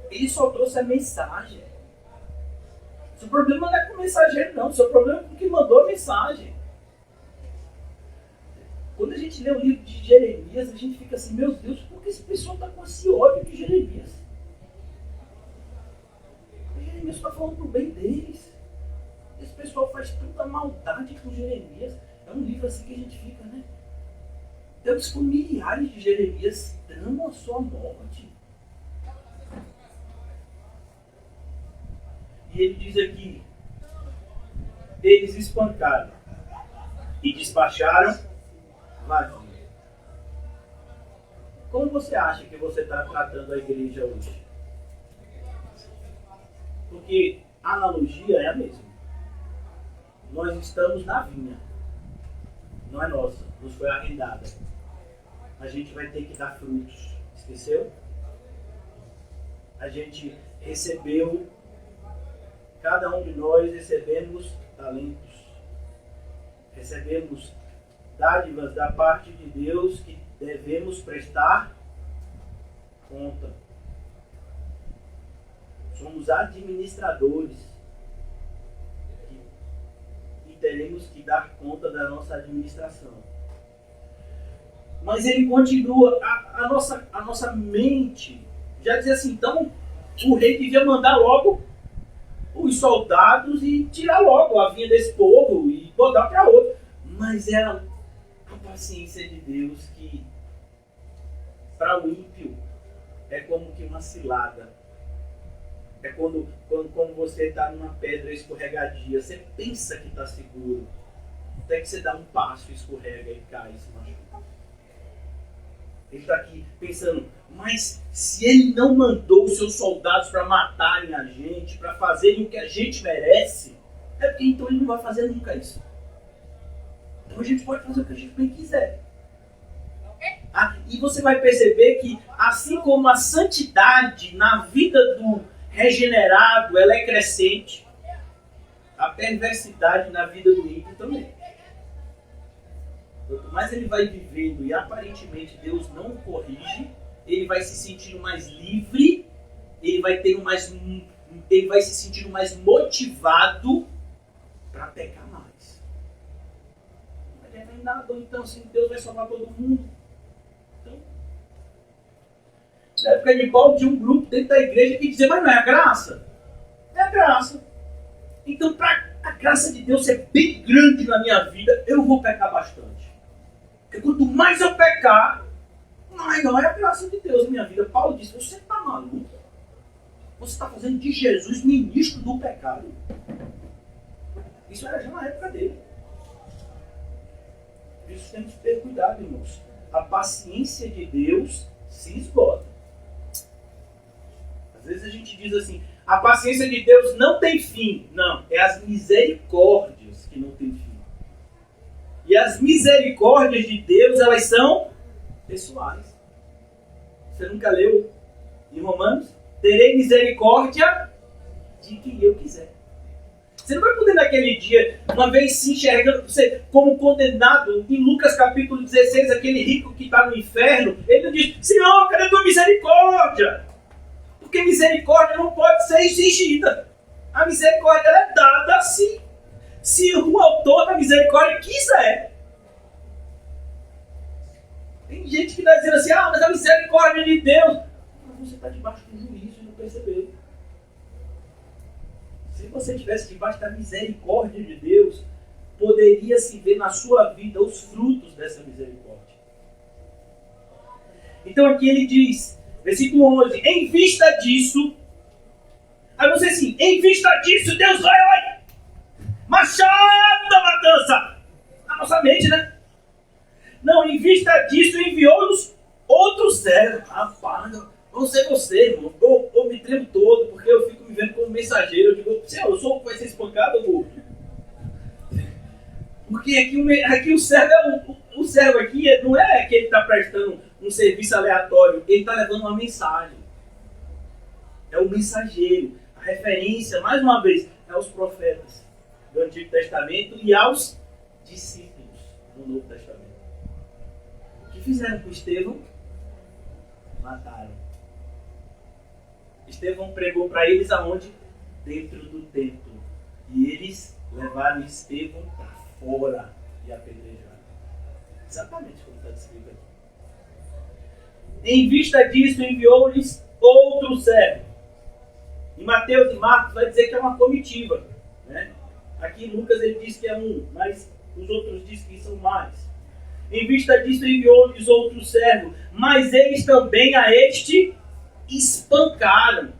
Ele só trouxe a mensagem. Seu problema não é com o mensageiro, não. Seu problema é com quem mandou a mensagem. Quando a gente lê o livro de Jeremias, a gente fica assim, meu Deus, por que esse pessoal está com esse ódio de Jeremias? Jeremias está falando pro bem deles. Esse pessoal faz tanta maldade com Jeremias. É um livro assim que a gente fica, né? Até os familiares de Jeremias tramam a sua morte. E ele diz aqui, eles espancaram e despacharam vazio. Como você acha que você está tratando a igreja hoje? Porque a analogia é a mesma. Nós estamos na vinha. Não é nossa, nos foi arrendada. a gente vai ter que dar frutos. Esqueceu? A gente recebeu, cada um de nós recebemos talentos. Recebemos dádivas da parte de Deus que devemos prestar conta. Somos administradores e teremos que dar conta da nossa administração. Mas ele continua, a nossa mente já dizia assim, então o rei devia mandar logo os soldados e tirar logo a vinha desse povo e botar para outro. Mas era a paciência de Deus que, para o ímpio, é como que uma cilada. É quando você está numa pedra escorregadia, você pensa que está seguro, até que você dá um passo, escorrega e cai e se machuca. Ele está aqui pensando, mas se ele não mandou os seus soldados para matarem a gente, para fazerem o que a gente merece, é porque então ele não vai fazer nunca isso. Então a gente pode fazer o que a gente bem quiser. E você vai perceber que, assim como a santidade na vida do regenerado, ela é crescente, a perversidade na vida do ímpio também. Quanto mais ele vai vivendo e aparentemente Deus não o corrige, ele vai se sentindo mais livre, ele vai se sentindo mais motivado para pecar mais. Não vai ter nada, então assim, Deus vai salvar todo mundo. Então, na época de Paulo tinha um grupo dentro da igreja que dizia, mas não é a graça? É a graça. Então, para a graça de Deus ser bem grande na minha vida, eu vou pecar bastante. Porque quanto mais eu pecar, maior é a graça de Deus na minha vida. Paulo disse, você está maluco? Você está fazendo de Jesus ministro do pecado. Isso era já na época dele. Por isso temos que ter cuidado, irmãos. A paciência de Deus se esgota. Às vezes a gente diz assim, a paciência de Deus não tem fim. Não, é as misericórdias que não têm fim. E as misericórdias de Deus, elas são pessoais. Você nunca leu em Romanos? Terei misericórdia de quem eu quiser. Você não vai poder naquele dia, uma vez se enxergando você como condenado, em Lucas capítulo 16, aquele rico que está no inferno, ele diz, Senhor, cadê a tua misericórdia? Porque misericórdia não pode ser exigida. A misericórdia ela é dada assim. Se o autor da misericórdia quiser. Tem gente que está dizendo assim, mas a misericórdia de Deus. Mas você está debaixo do juízo e não percebeu. Se você estivesse debaixo da misericórdia de Deus, poderia se ver na sua vida os frutos dessa misericórdia. Então aqui ele diz, versículo 11, em vista disso, aí você assim, em vista disso, Deus vai, olha, machado da matança, na nossa mente, né? Não, em vista disso, enviou-nos outros servos. Rapaz, não sei você, irmão, eu me tremo todo, porque eu fico me vendo como mensageiro, eu digo, Senhor, eu sou o que vai ser espancado ou morto? Porque aqui o servo, o servo aqui não é que ele está prestando um serviço aleatório, ele está levando uma mensagem. É o mensageiro. A referência, mais uma vez, é aos profetas do Antigo Testamento e aos discípulos do Novo Testamento. O que fizeram com Estevão? Mataram. Estevão pregou para eles aonde? Dentro do templo. E eles levaram Estevão para fora e apedrejaram. Exatamente como está descrito aqui. Em vista disso, enviou-lhes outro servo. Em Mateus e Marcos vai dizer que é uma comitiva, né? Aqui em Lucas ele diz que é um, mas os outros dizem que são mais. Em vista disso, enviou-lhes outro servo, mas eles também a este espancaram.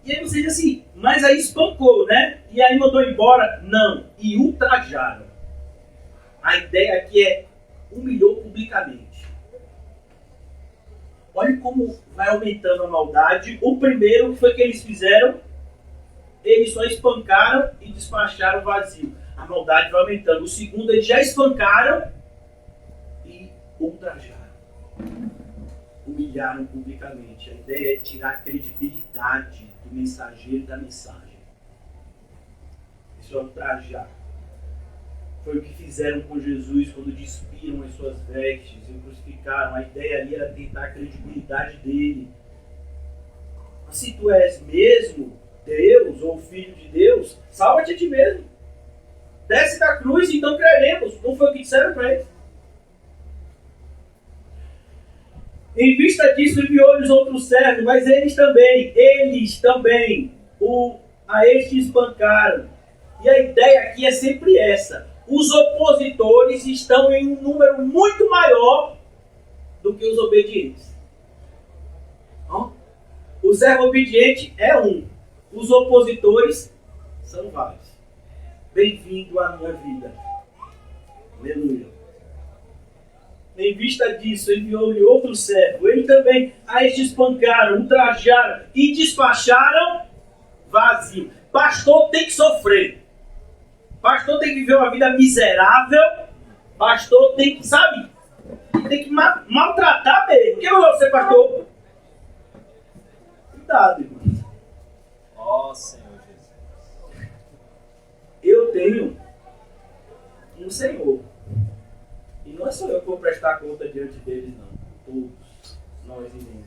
E aí você diz assim, mas aí espancou, né? E aí mandou embora? Não, e ultrajaram. A ideia aqui é humilhou publicamente. Olha como vai aumentando a maldade. O primeiro, que foi que eles fizeram? Eles só espancaram e despacharam vazio. A maldade vai aumentando. O segundo, eles já espancaram e ultrajaram. humilharam publicamente. A ideia é tirar a credibilidade do mensageiro da mensagem. Isso é ultrajar. Foi o que fizeram com Jesus quando despiram as suas vestes e o crucificaram. A ideia ali era tentar a credibilidade dele. Mas se tu és mesmo Deus ou Filho de Deus, salva-te a ti mesmo. Desce da cruz, então creremos. Não foi o que disseram para eles. Em vista disso, enviou-lhes outro servo, mas eles também a este espancaram. E a ideia aqui é sempre essa. Os opositores estão em um número muito maior do que os obedientes. O servo obediente é um. Os opositores são vários. Bem-vindo à minha vida. Aleluia. Em vista disso, enviou-lhe outro servo. Ele também a este espancaram, ultrajaram e despacharam vazio. Pastor tem que sofrer. Pastor tem que viver uma vida miserável. Pastor tem que, sabe? Tem que maltratar mesmo. Quem vai ser pastor? Cuidado, irmão. Ó Senhor Jesus. Eu tenho um Senhor. E não é só eu que vou prestar conta diante deles, não. Todos nós iremos.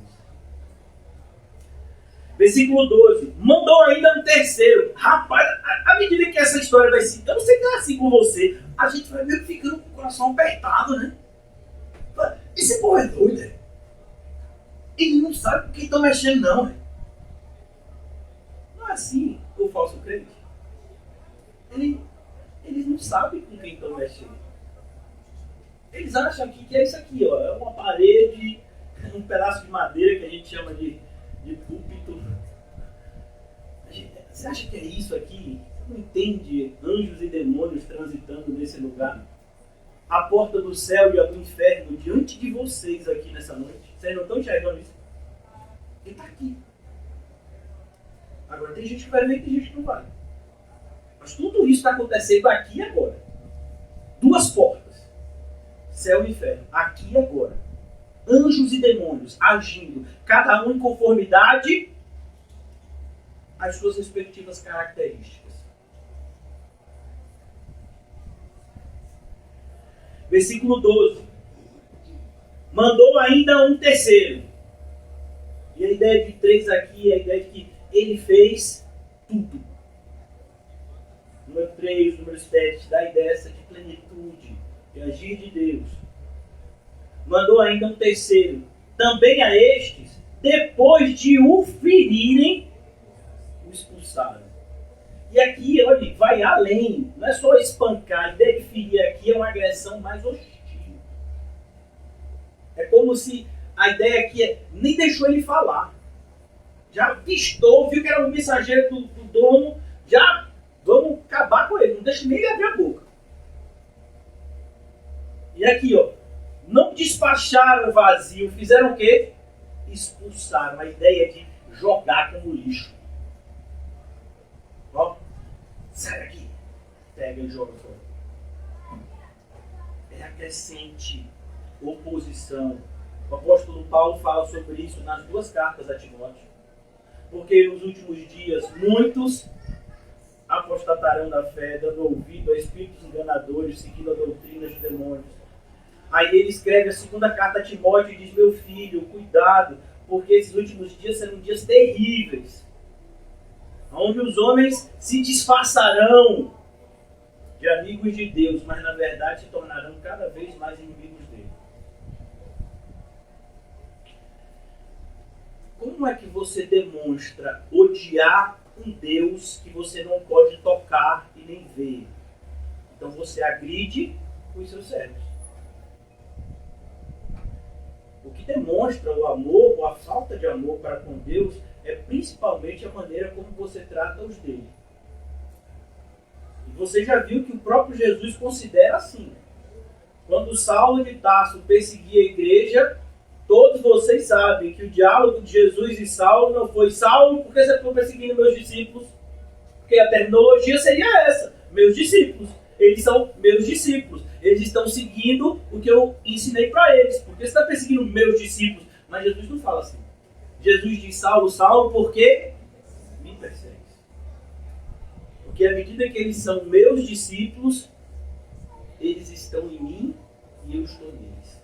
Versículo 12. Mandou ainda um terceiro. Rapaz, à medida que essa história vai se... Eu não sei se é assim com você. A gente vai meio que ficando com o coração apertado, né? Esse povo é doido, né? Ele não sabe com quem estão mexendo, não, né? Não é assim o falso crente. Eles não sabem com quem estão mexendo. Eles acham que é isso aqui, ó. É uma parede, um pedaço de madeira que a gente chama de púlpito. Você acha que é isso aqui? Você não entende anjos e demônios transitando nesse lugar? A porta do céu e a do inferno diante de vocês aqui nessa noite. Vocês não estão enxergando isso? Ele está aqui. Agora tem gente que vai ver e tem gente que não vai. Mas tudo isso está acontecendo aqui e agora. Duas portas. Céu e inferno. Aqui e agora. Anjos e demônios agindo. Cada um em conformidade às suas respectivas características. Versículo 12. Mandou ainda um terceiro. E a ideia de 3 aqui é a ideia de que ele fez tudo. Número 3, número 7, dá a ideia essa de plenitude, de agir de Deus. Mandou ainda um terceiro. Também a estes, depois de o ferirem, o expulsaram. E aqui, olha, vai além. Não é só espancar. A ideia de ferir aqui é uma agressão mais hostil. É como se a ideia aqui nem deixou ele falar. Já pistou, viu que era um mensageiro do dono. Já vamos acabar com ele. Não deixa nem ele abrir a boca. E aqui, ó. Não despacharam o vazio. Fizeram o quê? Expulsaram. A ideia de jogar como lixo. Ó. Sai daqui. Pega e joga fora. É acrescente. Oposição. O apóstolo Paulo fala sobre isso nas 2 cartas a Timóteo. Porque nos últimos dias muitos apostatarão da fé, dando ouvido a espíritos enganadores, seguindo a doutrina de demônios. Aí ele escreve a 2ª carta a Timóteo e diz: meu filho, cuidado, porque esses últimos dias serão dias terríveis, onde os homens se disfarçarão de amigos de Deus, mas na verdade se tornarão cada vez mais inimigos dele. Como é que você demonstra odiar um Deus que você não pode tocar e nem ver? Então você agride os seus servos. O que demonstra o amor ou a falta de amor para com Deus é principalmente a maneira como você trata os dele. E você já viu que o próprio Jesus considera assim. Quando Saulo de Tarso perseguia a igreja, todos vocês sabem que o diálogo de Jesus e Saulo não foi: Saulo, por que você está perseguindo meus discípulos? Porque a terminologia seria essa: meus discípulos. Eles são meus discípulos. Eles estão seguindo o que eu ensinei para eles. Por que você está perseguindo meus discípulos? Mas Jesus não fala assim. Jesus diz: Saulo, Saulo, por que me persegues? Porque à medida que eles são meus discípulos, eles estão em mim e eu estou neles.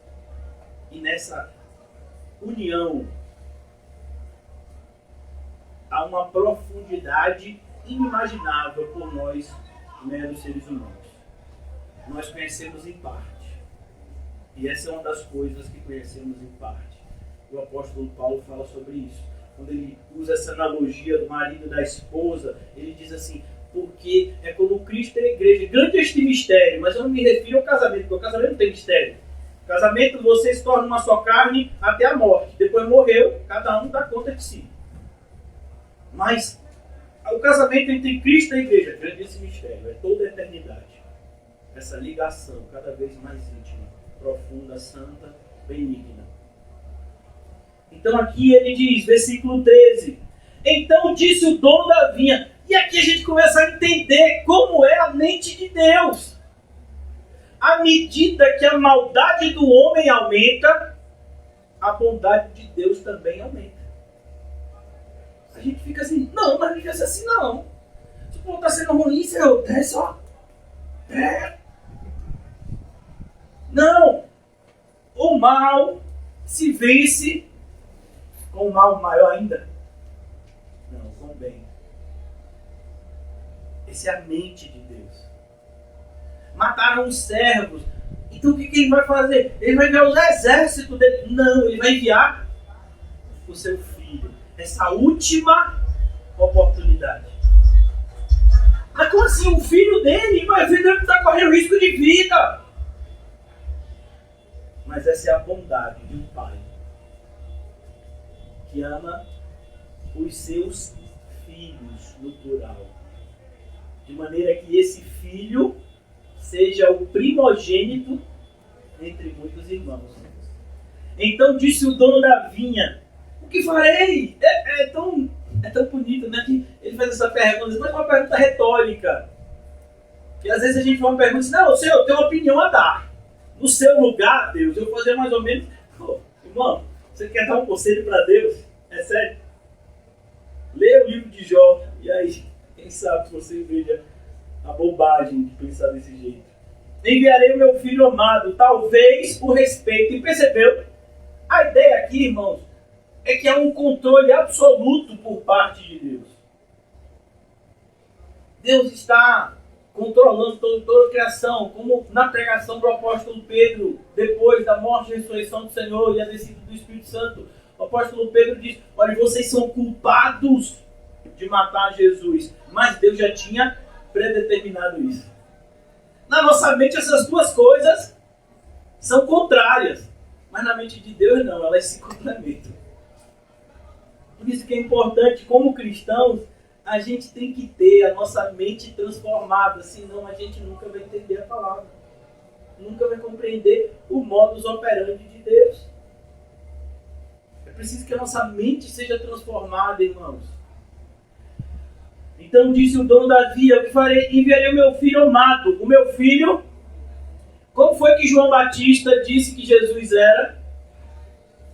E nessa união há uma profundidade inimaginável por nós, meros seres humanos. Nós conhecemos em parte. E essa é uma das coisas que conhecemos em parte. O apóstolo Paulo fala sobre isso. Quando ele usa essa analogia do marido e da esposa, ele diz assim: porque é como Cristo é a igreja. Grande é este mistério, mas eu não me refiro ao casamento, porque o casamento não tem mistério. O casamento, você se torna uma só carne até a morte. Depois morreu, cada um dá conta de si. Mas o casamento entre Cristo e a igreja, grande esse mistério, é toda a eternidade. Essa ligação cada vez mais íntima, profunda, santa, benigna. Então aqui ele diz, versículo 13: então disse o dono da vinha. E aqui a gente começa a entender como é a mente de Deus. À medida que a maldade do homem aumenta, a bondade de Deus também aumenta. A gente fica assim: não, mas não devia ser assim não. Se o povo está sendo ruim, Senhor, desce, ó. Não. O mal se vence com o mal maior ainda. Não, com o bem. Essa é a mente de Deus. Mataram os servos. Então o que ele vai fazer? Ele vai enviar os exércitos dele. Não, ele vai enviar o seu filho. Essa última oportunidade. Mas como assim? O filho dele? Mas o filho dele está correndo risco de vida. Mas essa é a bondade de um pai que ama os seus filhos no plural. De maneira que esse filho seja o primogênito entre muitos irmãos. Então disse o dono da vinha: o que farei? É tão bonito, né? Que ele faz essa pergunta, mas é uma pergunta retórica. E às vezes a gente faz uma pergunta assim: não, Senhor, eu tenho uma opinião a dar. No seu lugar, Deus, eu vou fazer mais ou menos. Irmão, você quer dar um conselho para Deus? É sério? Lê o livro de Jó, e aí, quem sabe você veja a bobagem de pensar desse jeito. Enviarei o meu filho amado, talvez por respeito. E percebeu? A ideia aqui, irmãos, é que há um controle absoluto por parte de Deus. Deus está controlando toda a criação, como na pregação do apóstolo Pedro, depois da morte e ressurreição do Senhor e a descida do Espírito Santo. O apóstolo Pedro diz: olha, vocês são culpados de matar Jesus, mas Deus já tinha predeterminado isso. Na nossa mente essas duas coisas são contrárias, mas na mente de Deus não, elas se complementam. Por isso que é importante, como cristãos, a gente tem que ter a nossa mente transformada, senão a gente nunca vai entender a palavra, nunca vai compreender o modus operandi de Deus. É preciso que a nossa mente seja transformada, irmãos. Então disse o dono da vinha: eu enviarei o meu filho amado. O meu filho, como foi que João Batista disse que Jesus era?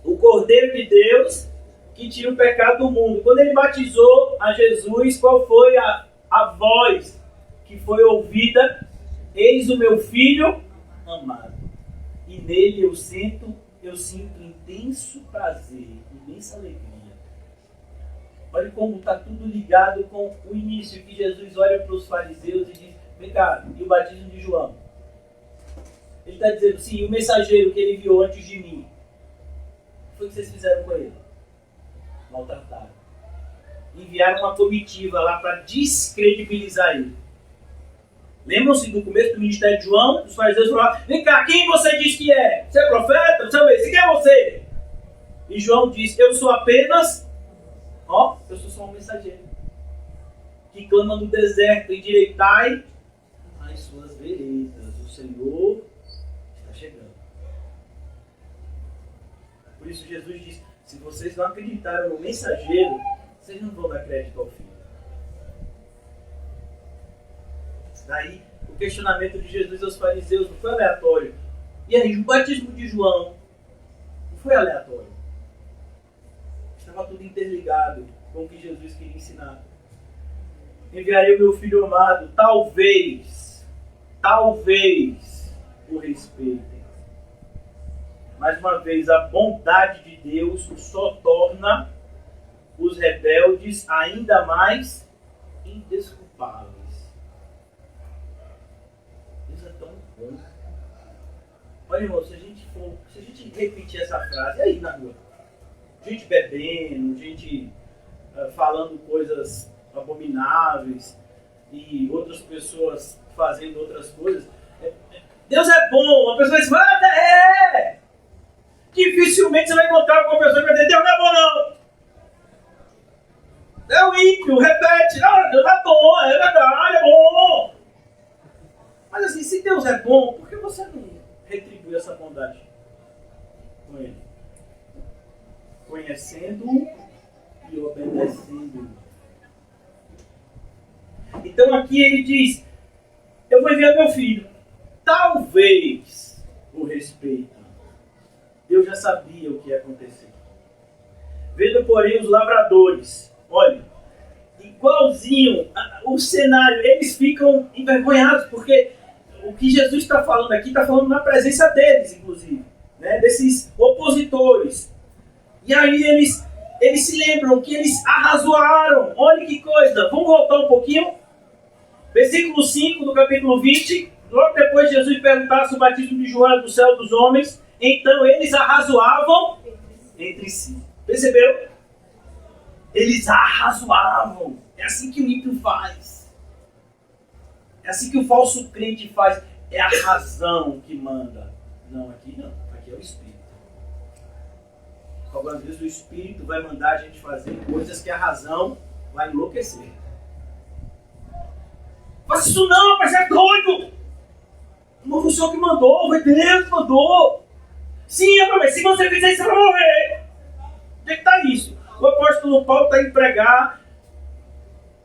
O Cordeiro de Deus que tira o pecado do mundo. Quando ele batizou a Jesus, qual foi a voz que foi ouvida? Eis o meu filho amado. E nele eu sinto intenso prazer, imensa alegria. Olha como está tudo ligado com o início, que Jesus olha para os fariseus e diz: vem cá, e o batismo de João? Ele está dizendo: sim, o mensageiro que ele enviou antes de mim. O que foi que vocês fizeram com ele? Maltrataram. Enviaram uma comitiva lá para descredibilizar ele. Lembram-se do começo do ministério de João? Os fariseus falaram: vem cá, quem você diz que é? Você é profeta? Você é esse? Quem é você? E João diz: eu sou apenas... eu sou só um mensageiro que clama no deserto: endireitai as suas veredas, o Senhor está chegando. Por isso Jesus diz: se vocês não acreditaram no mensageiro, vocês não vão dar crédito ao filho. Daí o questionamento de Jesus aos fariseus não foi aleatório. E aí, o batismo de João não foi aleatório. estava tudo interligado com o que Jesus queria ensinar. Enviarei o meu filho amado, talvez o respeitem. Mais uma vez, a bondade de Deus só torna os rebeldes ainda mais indesculpáveis. Deus é tão bom. Olha, irmão, se a gente repetir essa frase aí na rua, gente bebendo, gente falando coisas abomináveis e outras pessoas fazendo outras coisas, Deus é bom. A pessoa diz, dificilmente você vai encontrar alguma pessoa que vai dizer, Deus não é bom não. É o ímpio, repete, Deus é bom, é verdade, é bom. Mas assim, se Deus é bom, por que você não retribui essa bondade com Ele? Conhecendo-o e obedecendo-o. Então aqui ele diz, eu vou enviar meu filho. Talvez o respeitem. Deus já sabia o que ia acontecer. Vendo, porém, os lavradores, olha, igualzinho o cenário, eles ficam envergonhados, porque o que Jesus está falando aqui, está falando na presença deles, inclusive, né, desses opositores. E aí eles se lembram que eles arrazoaram. Olha que coisa, vamos voltar um pouquinho. Versículo 5 do capítulo 20, logo depois de Jesus perguntar se o batismo de João era do céu dos homens, então eles arrazoavam entre si. Percebeu? Eles arrazoavam. É assim que o ímpio faz. É assim que o falso crente faz. É a razão que manda. Não, aqui não. Aqui é o Espírito. Algumas vezes o Espírito vai mandar a gente fazer coisas que a razão vai enlouquecer. Faça isso não, mas é doido! Não foi o Senhor que mandou, foi Deus que mandou. Sim, mas se você fizer isso, você vai morrer. Onde é que está isso? O apóstolo Paulo está indo pregar,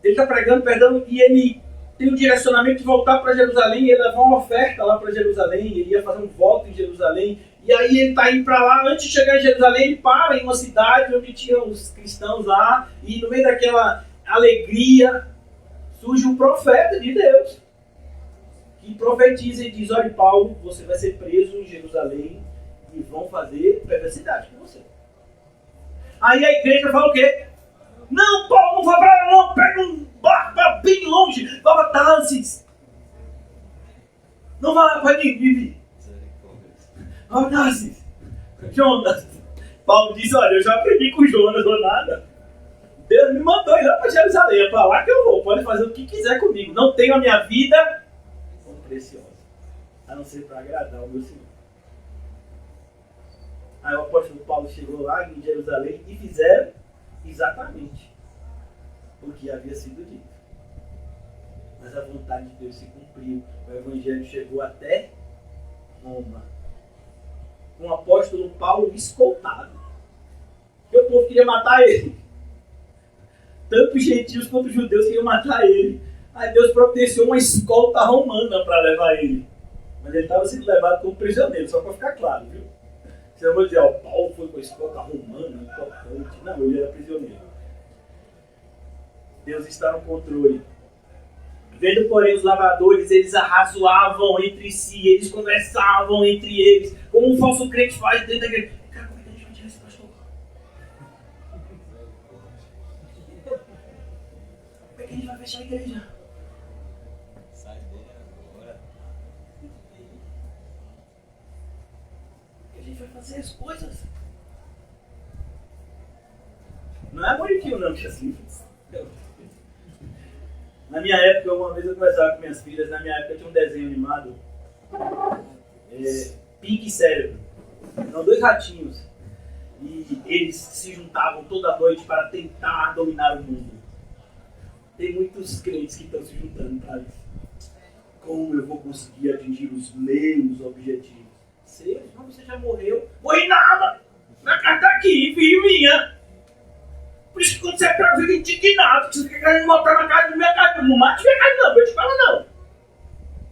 ele está pregando, perdão, e ele tem um direcionamento de voltar para Jerusalém, ele levar uma oferta lá para Jerusalém, ele ia fazer um voto em Jerusalém, e aí ele está indo para lá, antes de chegar em Jerusalém, ele para em uma cidade onde tinha os cristãos lá, e no meio daquela alegria, surge um profeta de Deus, que profetiza e diz, olha Paulo, você vai ser preso em Jerusalém, e vão fazer perversidade com você. Aí a igreja fala o quê? Não, Paulo, não vai para lá não, pega um barco bem longe, vai para Tarsis. Não vai lá para Nínive. Vai para Tarsis. Jonas. Paulo diz, olha, eu já aprendi com Jonas ou nada. Deus me mandou ir lá para Jerusalém, é para lá que eu vou, pode fazer o que quiser comigo. Não tenho a minha vida como preciosa, a não ser para agradar o meu Senhor. Aí o apóstolo Paulo chegou lá em Jerusalém e fizeram exatamente o que havia sido dito. Mas a vontade de Deus se cumpriu. O evangelho chegou até Roma. Com o apóstolo Paulo escoltado. E o povo queria matar ele. Tanto os gentios quanto os judeus queriam matar ele. Aí Deus providenciou uma escolta romana para levar ele. Mas ele estava sendo levado como prisioneiro, só para ficar claro, viu? Você não vai dizer, o Paulo foi com a escolta romana, importante. Não, ele era prisioneiro. Deus está no controle. Vendo, porém, os lavradores, eles arrazoavam entre si, eles conversavam entre eles, como um falso crente faz dentro da igreja. Cara, como é que a gente vai tirar esse pastor? Como é que a gente vai fechar a igreja? Sai dele agora. A gente vai fazer as coisas. Não é bonitinho não, que assim. Na minha época, uma vez eu conversava com minhas filhas, na minha época tinha um desenho animado, Pink e Cérebro. Eram 2 ratinhos. E eles se juntavam toda noite para tentar dominar o mundo. Tem muitos crentes que estão se juntando para isso. Como eu vou conseguir atingir os meus objetivos? Seus? Não, você já morreu. Morri nada! Minha carta tá aqui, filho minha! Por isso que quando você pega, fica indignado, que você fica querendo matar na casa do minha casa. Não mate minha casa não, eu te falo não.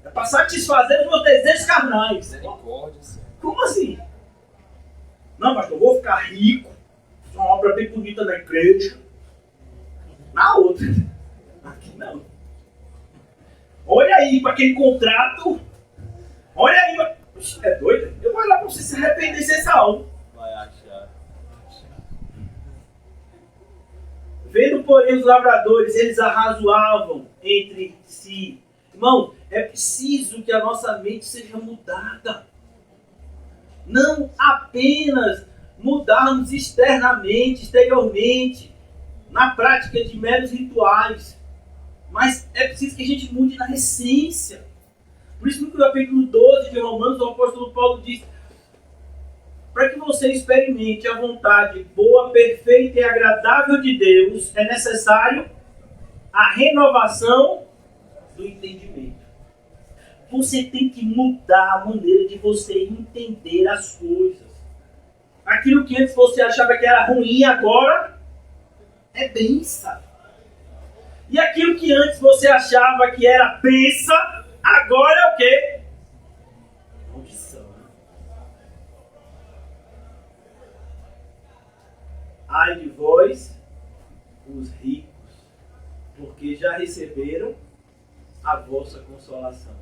É para satisfazer os meus desejos carnais. Misericórdia, Senhor. Como assim? Não, pastor, eu vou ficar rico, fazer uma obra bem bonita na igreja. Na outra. Aqui não. Olha aí para aquele contrato. Olha aí. Puxa, é doido? Eu vou lá para você se arrepender sem essa alma. Vai achar. Vendo, porém, os lavradores, eles arrazoavam entre si. Irmão, é preciso que a nossa mente seja mudada. Não apenas mudarmos externamente, exteriormente, na prática de meros rituais. Mas é preciso que a gente mude na essência. Por isso, no capítulo 12 de Romanos, o apóstolo Paulo diz: para que você experimente a vontade boa, perfeita e agradável de Deus, é necessário a renovação do entendimento. Você tem que mudar a maneira de você entender as coisas. Aquilo que antes você achava que era ruim, agora é bênção. E aquilo que antes você achava que era bênção, agora é o quê? Maldição. Ai de vós, os ricos, porque já receberam a vossa consolação.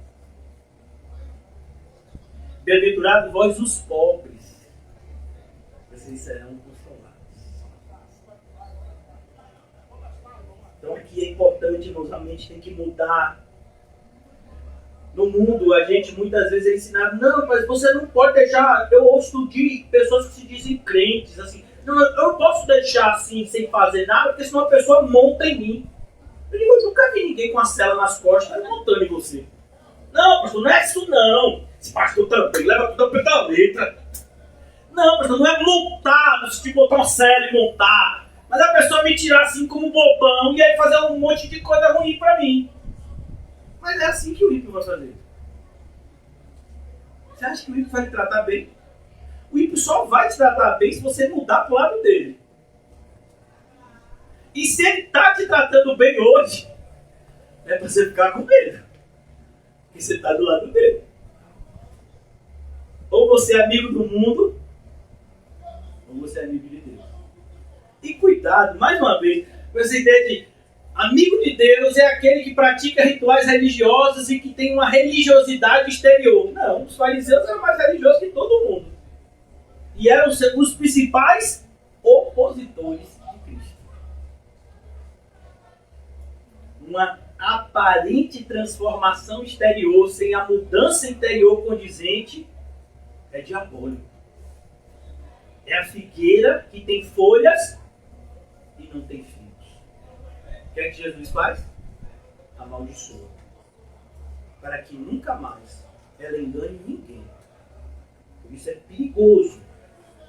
Bem-aventurados vós os pobres, vocês serão consolados. Então aqui é importante, nossa mente tem que mudar. No mundo, a gente muitas vezes é ensinado: não, mas você não pode deixar. Eu ouço de pessoas que se dizem crentes, assim: não, eu não posso deixar assim, sem fazer nada, porque senão a pessoa monta em mim. Eu digo: eu nunca vi ninguém com a cela nas costas montando em você. Não, pastor, não é isso não. Esse pastor também leva tudo ao pé da letra. Não, pastor, não é montar, no sentido de botar uma cela e montar. Mas a pessoa me tirar assim como bobão e aí fazer um monte de coisa ruim pra mim. Mas é assim que o ímpio vai fazer. Você acha que o ímpio vai te tratar bem? O ímpio só vai te tratar bem se você mudar pro lado dele. E se ele está te tratando bem hoje, é para você ficar com medo. Porque você está do lado dele. Ou você é amigo do mundo, ou você é amigo de Deus. E cuidado, mais uma vez, com essa ideia de amigo de Deus é aquele que pratica rituais religiosos e que tem uma religiosidade exterior. Não, os fariseus eram mais religiosos que todo mundo. E eram os principais opositores de Cristo. Uma aparente transformação exterior sem a mudança interior condizente é diabólico. É a figueira que tem folhas e não tem fios. O que é que Jesus faz? Amaldiçoa. Para que nunca mais ela engane ninguém. Por isso é perigoso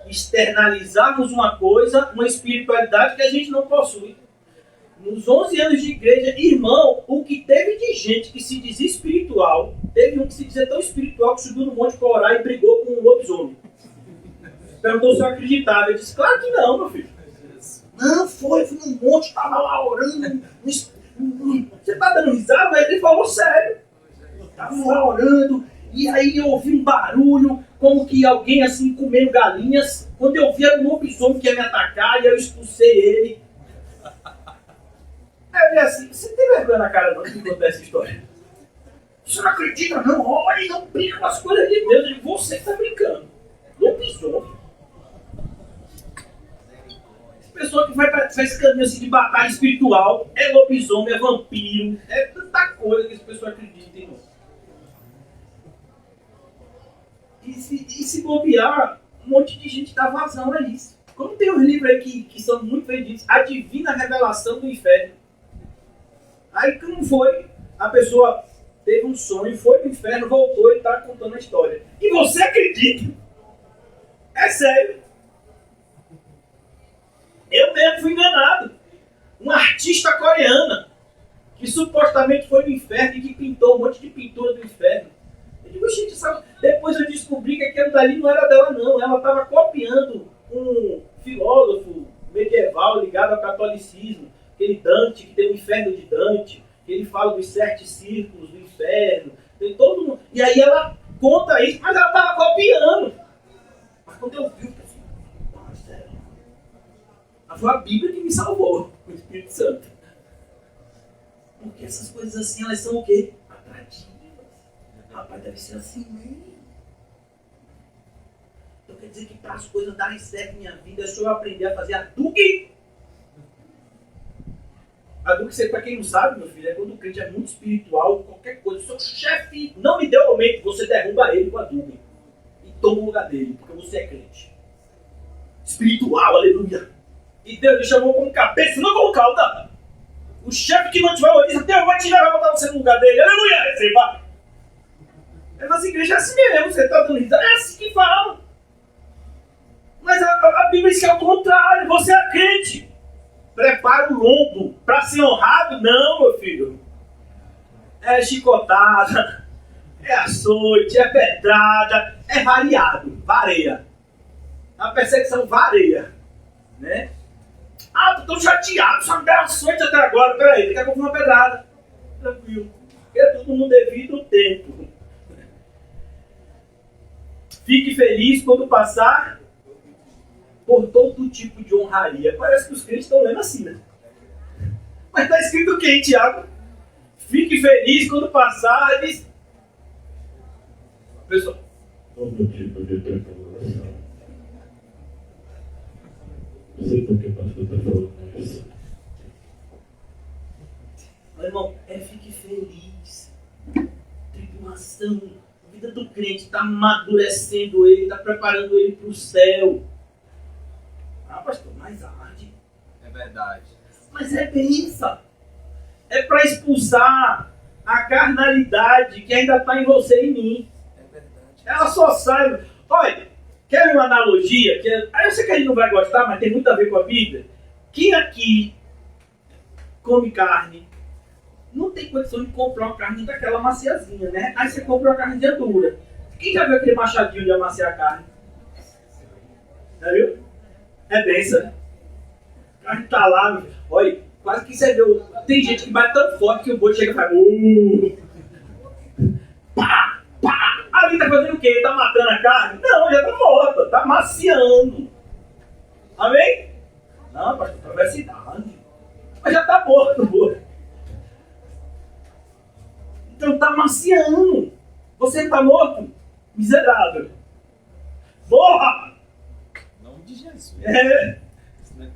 externalizarmos uma coisa, uma espiritualidade que a gente não possui. Nos 11 anos de igreja, irmão, o que teve de gente que se dizia espiritual, teve um que se dizia tão espiritual que subiu no monte para orar e brigou com um lobisomem. Perguntou se eu acreditava. Eu disse: claro que não, meu filho. Não, fui no monte, estava lá orando. Você está dando risada? Mas ele falou sério. Estava lá orando, e aí eu ouvi um barulho, como que alguém assim comendo galinhas. Quando eu vi, era um lobisomem que ia me atacar, e eu expulsei ele. Aí eu disse assim: você tem vergonha na cara não de contar essa história? Você não acredita não? Olha, não brinca com as coisas de Deus. Eu digo: você que está brincando. Lobisomem. Pessoa que vai para esse caminho assim de batalha espiritual, é lobisomem, é vampiro, é tanta coisa que as pessoas acreditam, irmão. E se bobear, um monte de gente dá vazão a isso. Como tem uns livros aí que são muito vendidos, A Divina Revelação do Inferno. Aí como foi? A pessoa teve um sonho, foi pro inferno, voltou e está contando a história. E você acredita? É sério. Eu mesmo fui enganado. Uma artista coreana que supostamente foi no inferno e que pintou um monte de pintura do inferno. Eu digo: gente, sabe? Depois eu descobri que aquilo dali não era dela não. Ela estava copiando um filósofo medieval ligado ao catolicismo. Aquele Dante, que tem o inferno de Dante. Que ele fala dos 7 círculos do inferno. Tem todo mundo. E aí ela conta isso, mas ela estava copiando. Mas quando eu vi, eu pensei: sério. Foi a Bíblia que me salvou, o Espírito Santo. Porque essas coisas assim, elas são o quê? Atrativas. Rapaz, deve ser assim mesmo. Então quer dizer que para as coisas darem certo na minha vida, é só eu aprender a fazer Hadouken. Hadouken, para quem não sabe, meu filho, é quando o crente é muito espiritual, qualquer coisa. Seu chefe não lhe deu aumento, você derruba ele com Hadouken. E toma o lugar dele, porque você é crente. Espiritual, aleluia. E Deus lhe chamou como cabeça, não como cauda. O chefe que não tiver origem, Deus vai tirar, vai botar você no lugar dele. Aleluia, receba. Nas igrejas é assim mesmo, você está dando risada, é assim que fala. Mas a Bíblia diz que é o contrário, você é crente. Prepara o lombo para ser honrado? Não, meu filho. É chicotada, é açoite, é pedrada, é variado, vareia. A perseguição vareia, né? Ah, tô chateado, só me deram açoite até agora. Peraí, daqui a pouco uma pedrada. Tranquilo. Porque é tudo no devido tempo. Fique feliz quando passar por todo tipo de honraria. Parece que os crentes estão lendo assim, né? Mas está escrito o quê, Tiago? Fique feliz quando passar. Diz... Pessoal. Todo tipo de tribulação. Não sei por que o pastor está falando isso. Meu irmão, fique feliz. Tribulação. A vida do crente está amadurecendo ele, está preparando ele para o céu. Ah, pastor, mas arde. É verdade. Mas é bênção. É para expulsar a carnalidade que ainda está em você e em mim. É verdade. Ela só sai. Olha, quer uma analogia? Eu sei que a gente não vai gostar, mas tem muito a ver com a Bíblia. Quem aqui come carne, não tem condição de comprar uma carne daquela maciazinha, né? Aí você compra uma carnezinha dura. Quem já viu aquele machadinho de amaciar a carne? Já viu? É benção, né? A carne tá lá, meu filho. Olha, quase que você viu. Tem gente que bate tão forte que o boi chega e faz. Pá! Pá! Ali tá fazendo o quê? Tá matando a carne? Não, já tá morta, tá maciando. Amém? Não, pastor, perversidade. Mas já tá morto o boi. Então tá maciando. Você está morto? Miserável. Morra! Em nome de Jesus.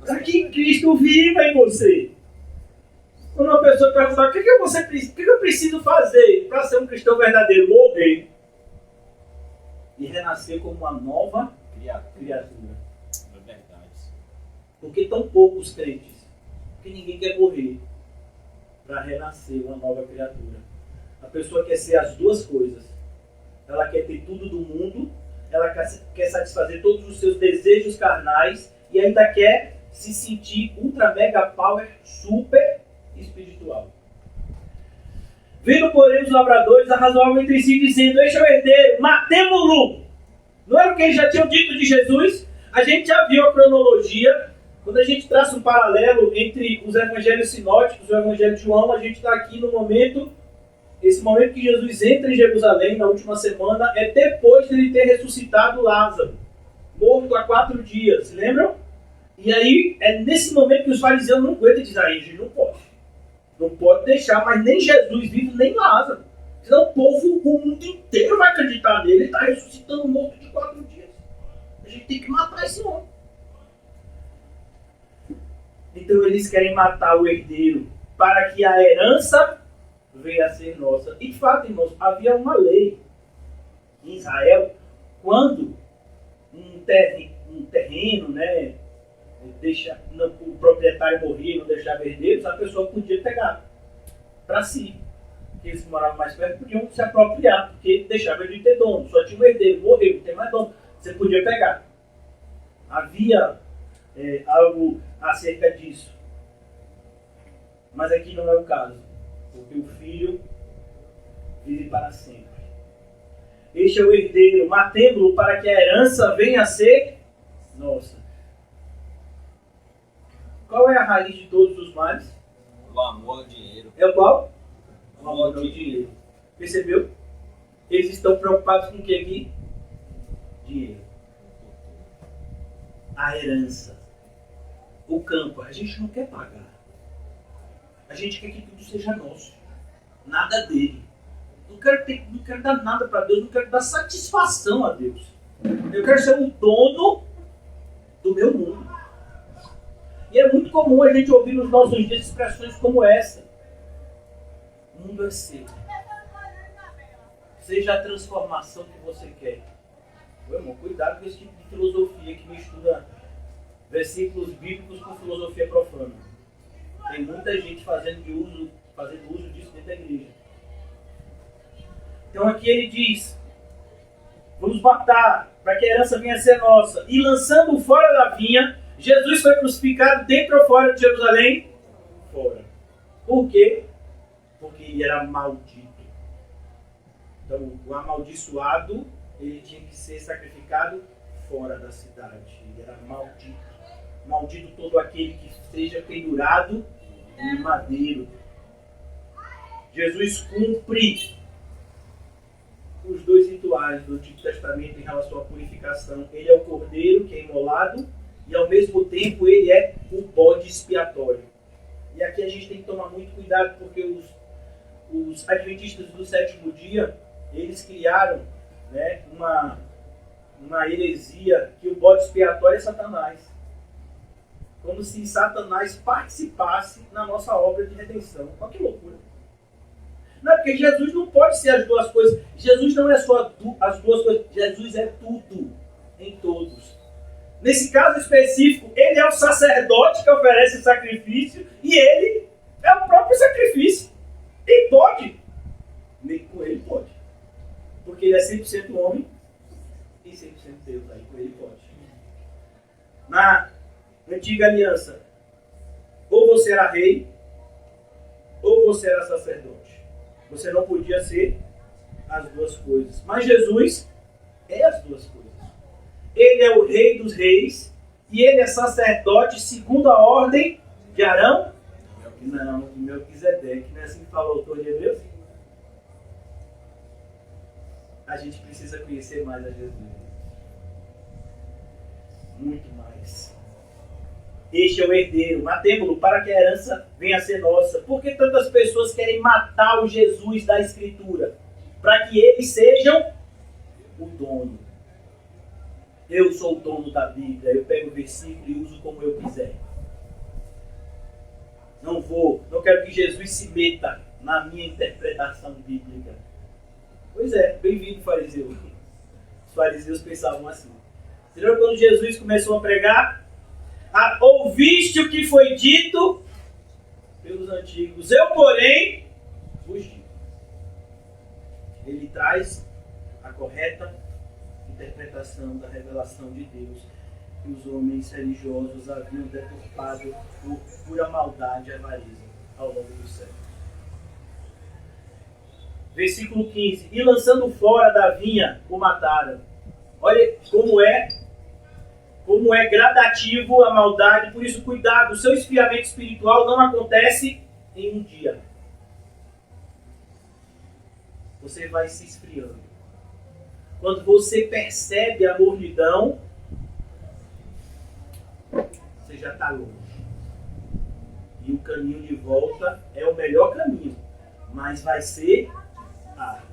Para que Cristo viva em você. Quando uma pessoa perguntar o que eu preciso fazer para ser um cristão verdadeiro, morrer e renascer como uma nova criatura. É verdade. Porque tão poucos crentes, que ninguém quer morrer para renascer uma nova criatura. A pessoa quer ser as duas coisas. Ela quer ter tudo do mundo, ela quer satisfazer todos os seus desejos carnais e ainda quer se sentir ultra mega power super espiritual. Vendo, porém, os lavradores arrazoavam entre si, dizendo: este é o herdeiro, matemo-lo. Não era o que eles já tinham dito de Jesus? A gente já viu a cronologia. Quando a gente traça um paralelo entre os evangelhos sinóticos e o evangelho de João, a gente está aqui no momento. Esse momento que Jesus entra em Jerusalém na última semana é depois de ele ter ressuscitado Lázaro, morto há 4 dias, se lembram? E aí é nesse momento que os fariseus não aguentam e dizem: aí, gente, não pode. Não pode deixar, mas nem Jesus vivo, nem Lázaro. Senão o povo, o mundo inteiro vai acreditar nele. Ele está ressuscitando morto de 4 dias. A gente tem que matar esse homem. Então eles querem matar o herdeiro para que a herança venha a ser nossa. E de fato, irmãos, havia uma lei em Israel, quando um terreno, né, o proprietário morria e não deixava herdeiros, a pessoa podia pegar para si. Eles que moravam mais perto podiam se apropriar, porque deixava ele de ter dono. Só tinha um herdeiro, morreu, não tem mais dono. Você podia pegar. Havia algo acerca disso. Mas aqui não é o caso. Porque o filho vive para sempre. Este é o herdeiro, matemo-lo para que a herança venha a ser nossa. Qual é a raiz de todos os males? O amor ao dinheiro. É o qual? O amor ao dinheiro. Percebeu? Eles estão preocupados com o que aqui? Dinheiro. A herança. o campo, a gente não quer pagar. A gente quer que tudo seja nosso. Nada dele. Não quero dar nada para Deus, não quero dar satisfação a Deus. Eu quero ser o dono do meu mundo. E é muito comum a gente ouvir nos nossos dias expressões como essa. O mundo é seu. Seja a transformação que você quer. Meu irmão, cuidado com esse tipo de filosofia que mistura versículos bíblicos com filosofia profana. Tem muita gente fazendo uso disso dentro da igreja. Então aqui ele diz: vamos matar para que a herança venha a ser nossa. E lançando-o fora da vinha, Jesus foi crucificado dentro ou fora de Jerusalém? Fora. Por quê? Porque ele era maldito. Então o amaldiçoado, ele tinha que ser sacrificado fora da cidade. Ele era maldito. Maldito todo aquele que esteja pendurado em madeiro. Jesus cumpre os dois rituais do Antigo Testamento em relação à purificação. Ele é o cordeiro que é imolado e ao mesmo tempo ele é o bode expiatório. E aqui a gente tem que tomar muito cuidado, porque os adventistas do sétimo dia, eles criaram, né, uma heresia que o bode expiatório é Satanás. Como se Satanás participasse na nossa obra de redenção. Olha que loucura. Não, porque Jesus não pode ser as duas coisas. Jesus não é só as duas coisas. Jesus é tudo em todos. Nesse caso específico, ele é o sacerdote que oferece o sacrifício e ele é o próprio sacrifício. E pode. Com ele pode. Porque ele é 100% homem e 100% Deus. Aí com ele pode. Na antiga aliança, ou você era rei, ou você era sacerdote. Você não podia ser as duas coisas. Mas Jesus é as duas coisas. Ele é o rei dos reis e ele é sacerdote segundo a ordem de Arão? Não, de Melquisedeque. Não é assim que fala o autor de Hebreus? A gente precisa conhecer mais a Jesus. Muito mais. Este é o herdeiro, matemo-lo para que a herança venha a ser nossa. Por que tantas pessoas querem matar o Jesus da Escritura? Para que eles sejam o dono. Eu sou o dono da Bíblia, eu pego o versículo e uso como eu quiser. Não quero que Jesus se meta na minha interpretação bíblica. Pois é, bem-vindo, fariseu. Os fariseus pensavam assim. Você lembra quando Jesus começou a pregar? Ouviste o que foi dito pelos antigos. Eu, porém, vos digo. Ele traz a correta interpretação da revelação de Deus que os homens religiosos haviam deturpado por pura maldade e avareza ao longo dos séculos. Versículo 15. E lançando fora da vinha, o mataram. Olha como é gradativo a maldade, por isso cuidado, o seu esfriamento espiritual não acontece em um dia. Você vai se esfriando. Quando você percebe a mornidão, você já está longe. E o caminho de volta é o melhor caminho, mas vai ser árduo.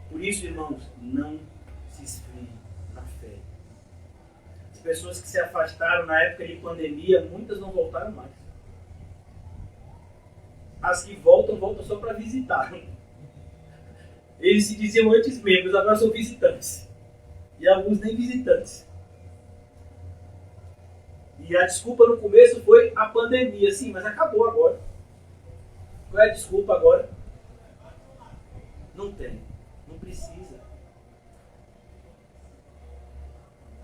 Por isso, irmãos, não se esfrie na fé. As pessoas que se afastaram na época de pandemia, muitas não voltaram mais. As que voltam só para visitar. Eles se diziam antes membros, agora são visitantes. E alguns nem visitantes. E a desculpa no começo foi a pandemia. Sim, mas acabou agora. Qual é a desculpa agora? Não tem. Não precisa.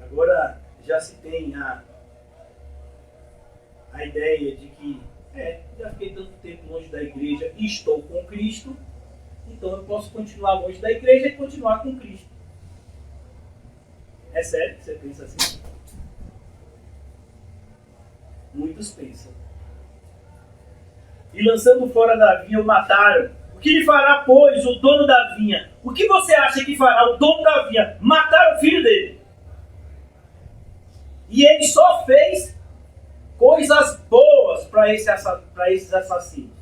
Agora já se tem a ideia de que já fiquei tanto tempo longe da igreja e estou com Cristo, então eu posso continuar longe da igreja e continuar com Cristo. É sério que você pensa assim? Muitos pensam. E lançando fora da vinha, o mataram. O que lhe fará, pois, o dono da vinha? O que você acha que fará o dono da vinha? Matar o filho dele. E ele só fez coisas boas para esses assassinos.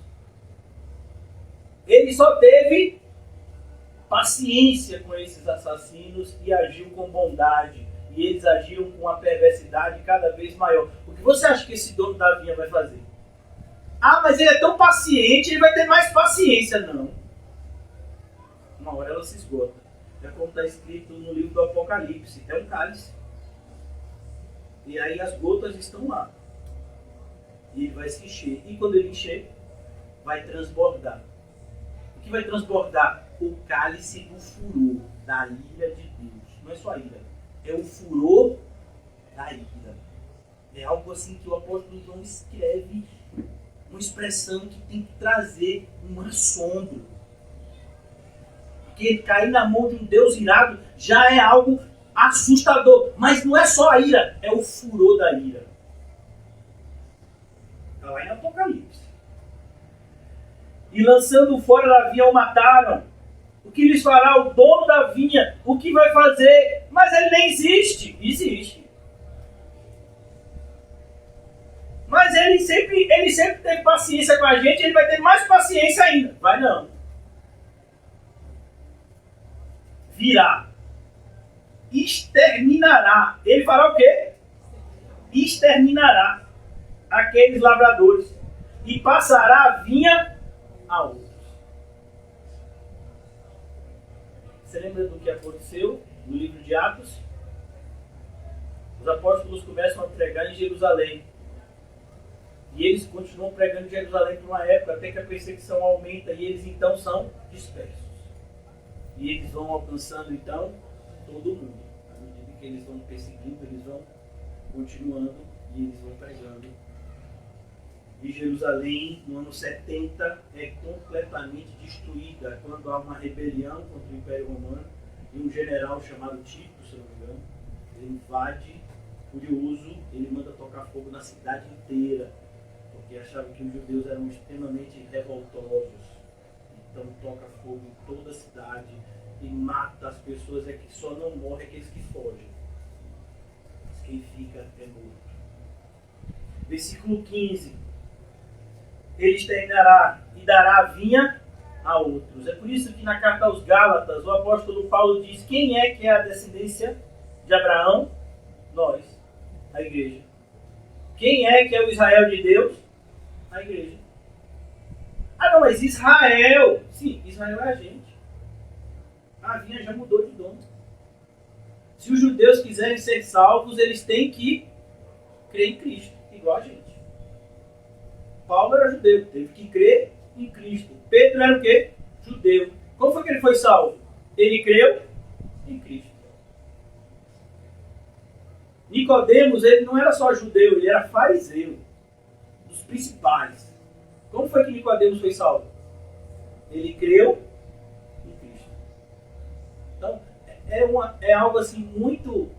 Ele só teve paciência com esses assassinos e agiu com bondade. E eles agiram com uma perversidade cada vez maior. O que você acha que esse dono da vinha vai fazer? Ah, mas ele é tão paciente, ele vai ter mais paciência. Não. Uma hora ela se esgota. É como está escrito no livro do Apocalipse. É um cálice. E aí as gotas estão lá. E ele vai se encher. E quando ele encher, vai transbordar. O que vai transbordar? O cálice do furor, da ira de Deus. Não é só a ira. É o furor da ira. É algo assim que o apóstolo João escreve, uma expressão que tem que trazer um assombro. Porque cair na mão de um Deus irado já é algo assustador. Mas não é só a ira, é o furor da ira. Está lá em Apocalipse. E lançando fora da vinha o mataram. O que lhes fará o dono da vinha? O que vai fazer? Mas ele nem existe. Existe. Mas ele sempre teve paciência com a gente, ele vai ter mais paciência ainda. Vai não. Virá. Exterminará. Ele fará o quê? Exterminará aqueles lavradores. E passará a vinha a outros. Você lembra do que aconteceu no livro de Atos? Os apóstolos começam a pregar em Jerusalém. E eles continuam pregando em Jerusalém por uma época, até que a perseguição aumenta e eles então são dispersos. E eles vão alcançando então todo mundo. À medida que eles vão perseguindo, eles vão continuando e eles vão pregando. E Jerusalém, no ano 70, é completamente destruída quando há uma rebelião contra o Império Romano e um general chamado Tito, se não me engano, ele invade, furioso, ele manda tocar fogo na cidade inteira, porque achava que os judeus eram extremamente revoltosos. Então toca fogo em toda a cidade e mata as pessoas, é que só não morre aqueles que fogem. Mas quem fica é morto. Versículo 15. Ele exterminará e dará a vinha a outros. É por isso que na carta aos Gálatas, o apóstolo Paulo diz: quem é que é a descendência de Abraão? Nós, a igreja. Quem é que é o Israel de Deus? A igreja. Ah não, mas Israel. Sim, Israel é a gente. A vinha já mudou de dono. Se os judeus quiserem ser salvos, eles têm que crer em Cristo, igual a gente. Paulo era judeu, teve que crer em Cristo. Pedro era o quê? Judeu. Como foi que ele foi salvo? Ele creu em Cristo. Nicodemos, ele não era só judeu, ele era fariseu, dos principais. Como foi que Nicodemos foi salvo? Ele creu em Cristo. Então, é algo assim muito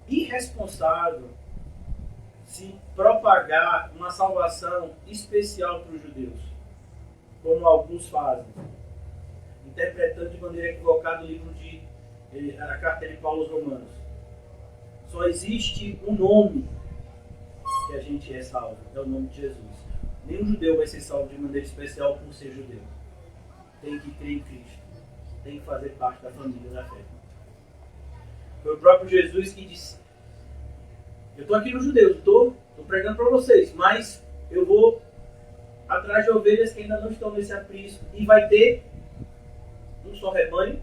irresponsável se propagar uma salvação especial para os judeus, como alguns fazem, interpretando de maneira equivocada o livro a carta de Paulo aos Romanos. Só existe um nome que a gente é salvo, é o nome de Jesus. Nenhum judeu vai ser salvo de maneira especial por ser judeu. Tem que crer em Cristo, tem que fazer parte da família da fé. Foi o próprio Jesus que disse: eu estou aqui no judeu, estou pregando para vocês, mas eu vou atrás de ovelhas que ainda não estão nesse aprisco. E vai ter um só rebanho,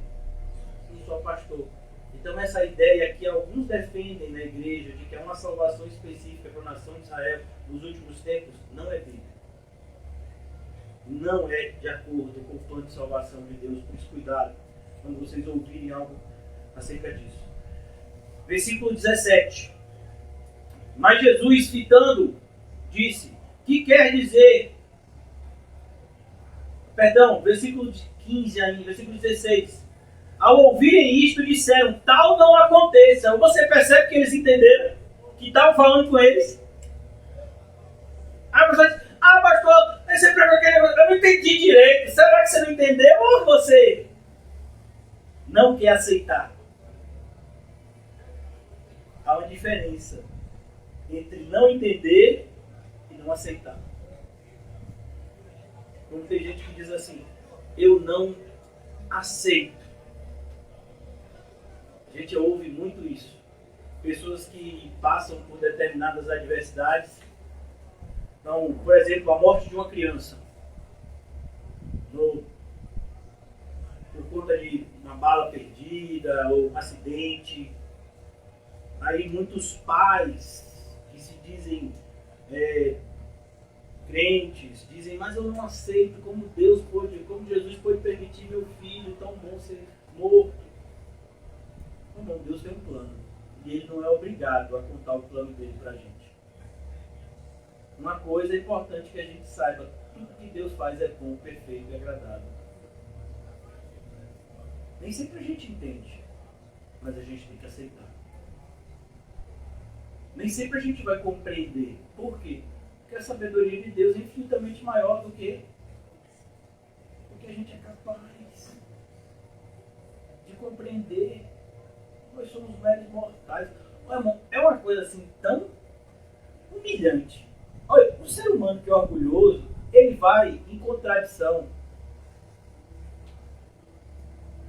um só pastor. Então essa ideia que alguns defendem na igreja, de que é uma salvação específica para a nação de Israel nos últimos tempos, não é bíblica. Não é de acordo com o plano de salvação de Deus. Por isso, cuidado quando vocês ouvirem algo acerca disso. Versículo 17. Mas Jesus, fitando, disse: que quer dizer? Perdão, versículo 15 ainda, versículo 16. Ao ouvirem isto, disseram: tal não aconteça. Você percebe que eles entenderam que estavam falando com eles? Pastor, você pregou aquele negócio, eu não entendi direito. Será que você não entendeu ou você não quer aceitar? Há uma diferença entre não entender e não aceitar. Como tem gente que diz assim, eu não aceito. A gente ouve muito isso. Pessoas que passam por determinadas adversidades. Então, por exemplo, a morte de uma criança. Por conta de uma bala perdida ou um acidente. Aí muitos pais que se dizem crentes, dizem, mas eu não aceito como Jesus pôde permitir meu filho tão bom ser morto. Não, Deus tem um plano. E ele não é obrigado a contar o plano dele pra gente. Uma coisa é importante que a gente saiba, tudo que Deus faz é bom, perfeito e agradável. Nem sempre a gente entende, mas a gente tem que aceitar. Nem sempre a gente vai compreender. Por quê? Porque a sabedoria de Deus é infinitamente maior do que a gente é capaz de compreender. Nós somos meros mortais. Olha, irmão, é uma coisa assim tão humilhante. Olha, o ser humano que é orgulhoso, ele vai em contradição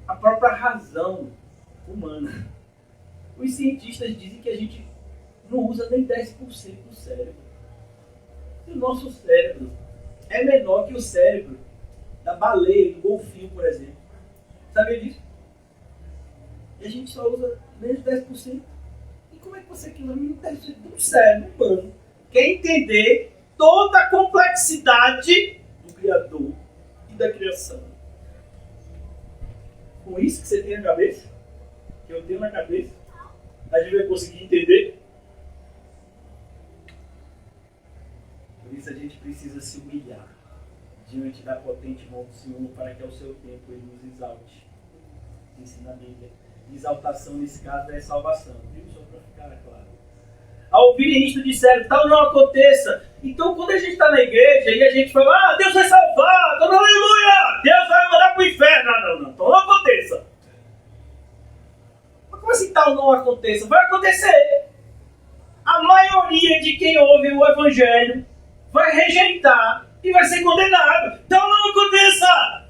à própria razão humana. Os cientistas dizem que a gente não usa nem 10% do cérebro. E o nosso cérebro é menor que o cérebro da baleia, do golfinho, por exemplo. Sabia disso? E a gente só usa menos de 10%. E como é que você quer usar menos de 10% do cérebro humano? Quer entender toda a complexidade do Criador e da criação. Com isso que você tem na cabeça, que eu tenho na cabeça, a gente vai conseguir entender. Por isso a gente precisa se humilhar diante da potente mão do Senhor para que ao seu tempo Ele nos exalte. Ensina a Bíblia. Exaltação nesse caso é salvação. Viu? Só para ficar claro. Ao ouvirem isto disseram, tal não aconteça. Então quando a gente está na igreja e a gente fala, Deus vai salvar, aleluia, Deus vai mandar para o inferno. Não, então não aconteça. Mas como assim tal não aconteça? Vai acontecer. A maioria de quem ouve o evangelho vai rejeitar e vai ser condenado. Então não aconteça.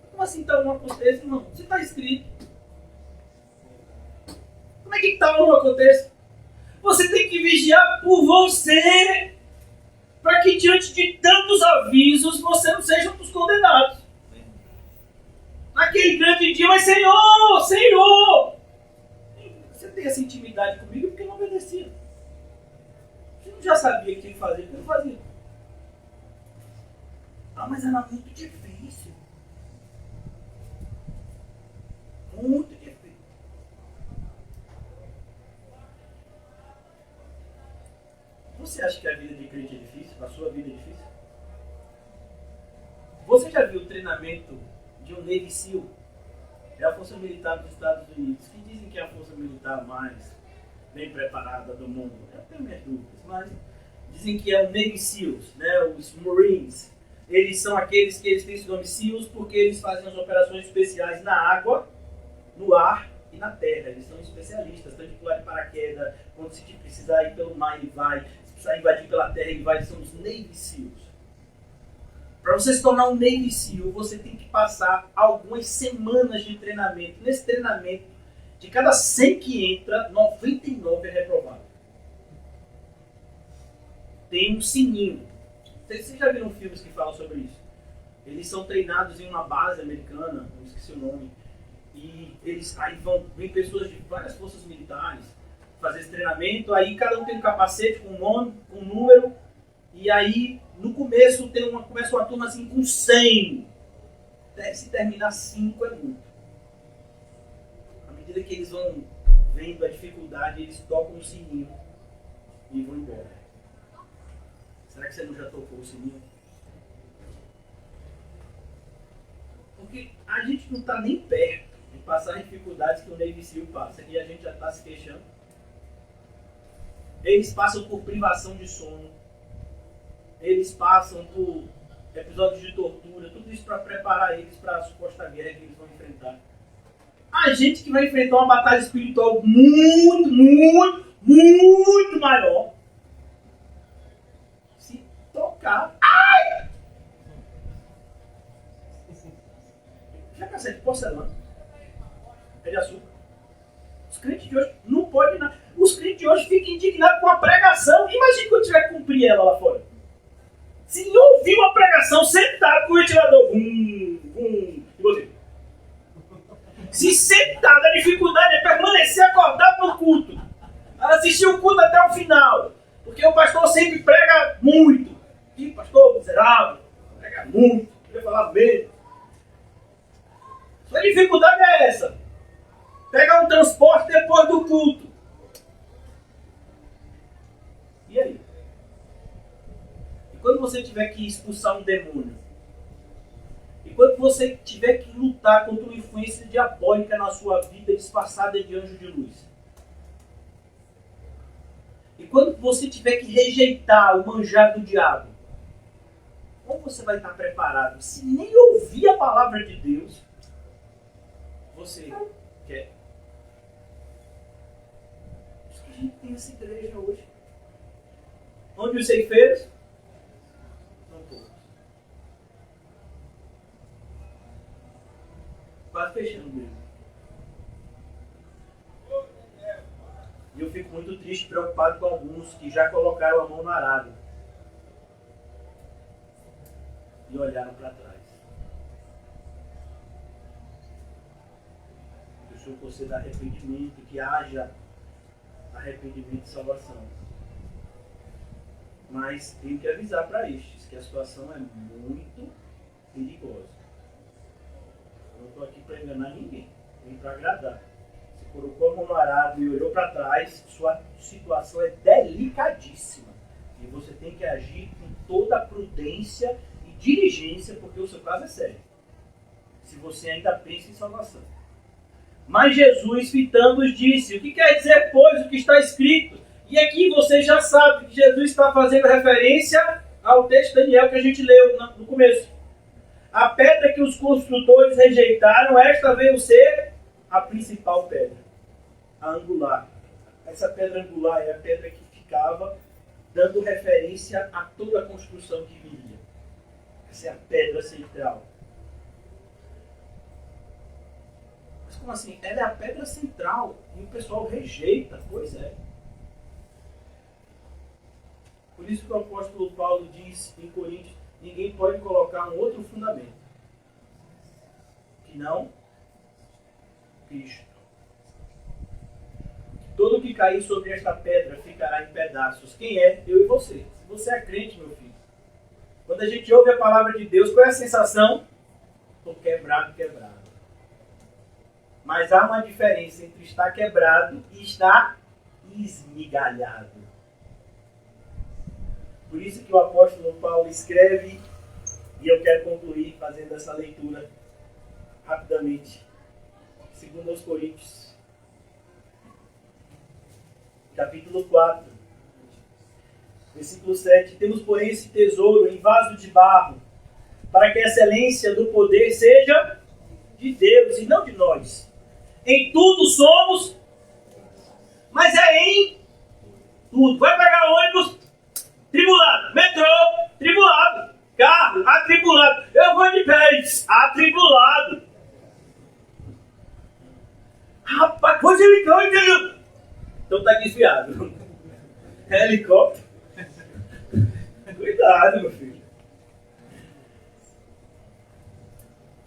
Como assim tal não aconteça, irmão? Você está escrito. Como é que tal não aconteça? Você tem que vigiar por você, para que diante de tantos avisos você não seja um dos condenados. Naquele grande dia, mas Senhor, Senhor, você tem essa intimidade comigo porque eu não obedecia. Você não já sabia o que tinha que fazer, porque eu não fazia. Mas era muito difícil. Muito difícil. Você acha que a vida de crente é difícil? A sua vida é difícil? Você já viu o treinamento de um Navy SEAL? É a Força Militar dos Estados Unidos, que dizem que é a força militar mais bem preparada do mundo. Eu tenho minhas dúvidas, mas dizem que é o Navy SEALs, né? Os Marines. Eles são aqueles que eles têm esse nome SEALs porque eles fazem as operações especiais na água, no ar e na terra. Eles são especialistas, tanto de pular de paraquedas, quando se precisar ir pelo mar ele vai, se precisar invadir pela terra ele vai, são os Navy SEALs. Para você se tornar um Navy SEAL, você tem que passar algumas semanas de treinamento. Nesse treinamento, de cada 100 que entra, 99 é reprovado. Tem um sininho. Vocês já viram filmes que falam sobre isso? Eles são treinados em uma base americana, não esqueci o nome, e eles aí vem pessoas de várias forças militares fazer esse treinamento, aí cada um tem um capacete com nome, com número, e aí no começo começa uma turma assim com 100. Se terminar 5 é muito. À medida que eles vão vendo a dificuldade, eles tocam o sininho e vão embora. Será que você não já tocou o sininho? Porque a gente não está nem perto de passar as dificuldades que o Navy SEAL passa e a gente já está se queixando. Eles passam por privação de sono. Eles passam por episódios de tortura, tudo isso para preparar eles para a suposta guerra que eles vão enfrentar. A gente que vai enfrentar uma batalha espiritual muito, muito, muito maior. Se tocar... Ai! Já cansei de porcelana. É de açúcar. Os crentes de hoje não podem nada. Os crentes de hoje ficam indignados com a pregação. Imagina quando tiver que cumprir ela lá fora. Se ouvir uma pregação sentado com o ventilador. E você? Se sentado, a dificuldade é permanecer acordado no culto. Assistir o culto até o final. Porque o pastor sempre prega muito. E pastor miserável, prega muito. Queria falar mesmo. A dificuldade é essa. Pegar um transporte depois do culto. E aí? E quando você tiver que expulsar um demônio? E quando você tiver que lutar contra uma influência diabólica na sua vida disfarçada de anjo de luz? E quando você tiver que rejeitar o manjar do diabo? Como você vai estar preparado? Se nem ouvir a palavra de Deus, você quer. Por isso que a gente tem essa igreja hoje. Onde os ceifeiros são poucos. Quase fechando mesmo. E eu fico muito triste e preocupado com alguns que já colocaram a mão no arado e olharam para trás. Eu sou você dar arrependimento, que haja arrependimento e salvação. Mas tenho que avisar para estes que a situação é muito perigosa. Eu não estou aqui para enganar ninguém, nem para agradar. Você colocou a mão no arado e olhou para trás, sua situação é delicadíssima. E você tem que agir com toda a prudência e diligência, porque o seu caso é sério. Se você ainda pensa em salvação. Mas Jesus, fitando-os, disse: o que quer dizer, pois, o que está escrito? E aqui você já sabe que Jesus está fazendo referência ao texto de Daniel que a gente leu no começo. A pedra que os construtores rejeitaram, esta veio ser a principal pedra, a angular. Essa pedra angular é a pedra que ficava dando referência a toda a construção que viria. Essa é a pedra central. Mas como assim? Ela é a pedra central e o pessoal rejeita. Pois é. Por isso que o apóstolo Paulo diz em Coríntios: ninguém pode colocar um outro fundamento que não Cristo. Todo que cair sobre esta pedra ficará em pedaços. Quem é? Eu e você. Se você é crente, meu filho. Quando a gente ouve a palavra de Deus, qual é a sensação? Estou quebrado. Mas há uma diferença entre estar quebrado e estar esmigalhado. Por isso que o apóstolo Paulo escreve, e eu quero concluir fazendo essa leitura rapidamente. 2 Coríntios, capítulo 4, versículo 7. Temos, porém, esse tesouro em vaso de barro, para que a excelência do poder seja de Deus e não de nós. Em tudo somos, mas é em tudo. Vai pegar ônibus, tribulado. Metrô, tribulado. Carro, atribulado. Eu vou de pés, atribulado. Rapaz, coisa de helicóptero. Então tá desviado. É helicóptero. Cuidado, meu filho.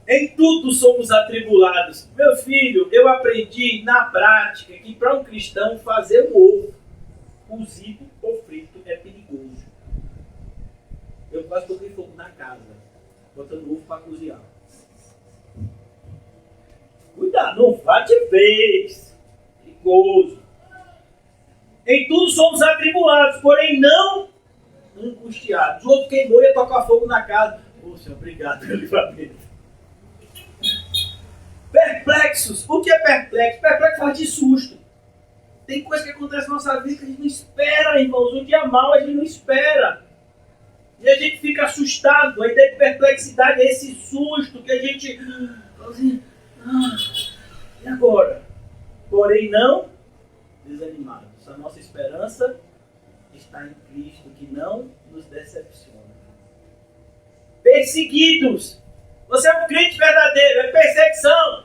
Em tudo somos atribulados. Meu filho, eu aprendi na prática que para um cristão fazer um ovo cozido ou frito é perigoso. Eu quase toquei fogo na casa, botando ovo para cozinhar. Cuidado, não vá de vez. Perigoso. Em tudo somos atribulados, porém não angustiados. O outro queimou e ia tocar fogo na casa. Poxa, obrigado pelo livramento. Perplexos. O que é perplexo? Perplexo faz de susto. Tem coisa que acontece na nossa vida que a gente não espera, irmãos. Um dia mal a gente não espera. E a gente fica assustado. A ideia de perplexidade é esse susto que a gente... Assim, e agora? Porém não desanimados. A nossa esperança está em Cristo, que não nos decepciona. Perseguidos. Você é um crente verdadeiro, é perseguição.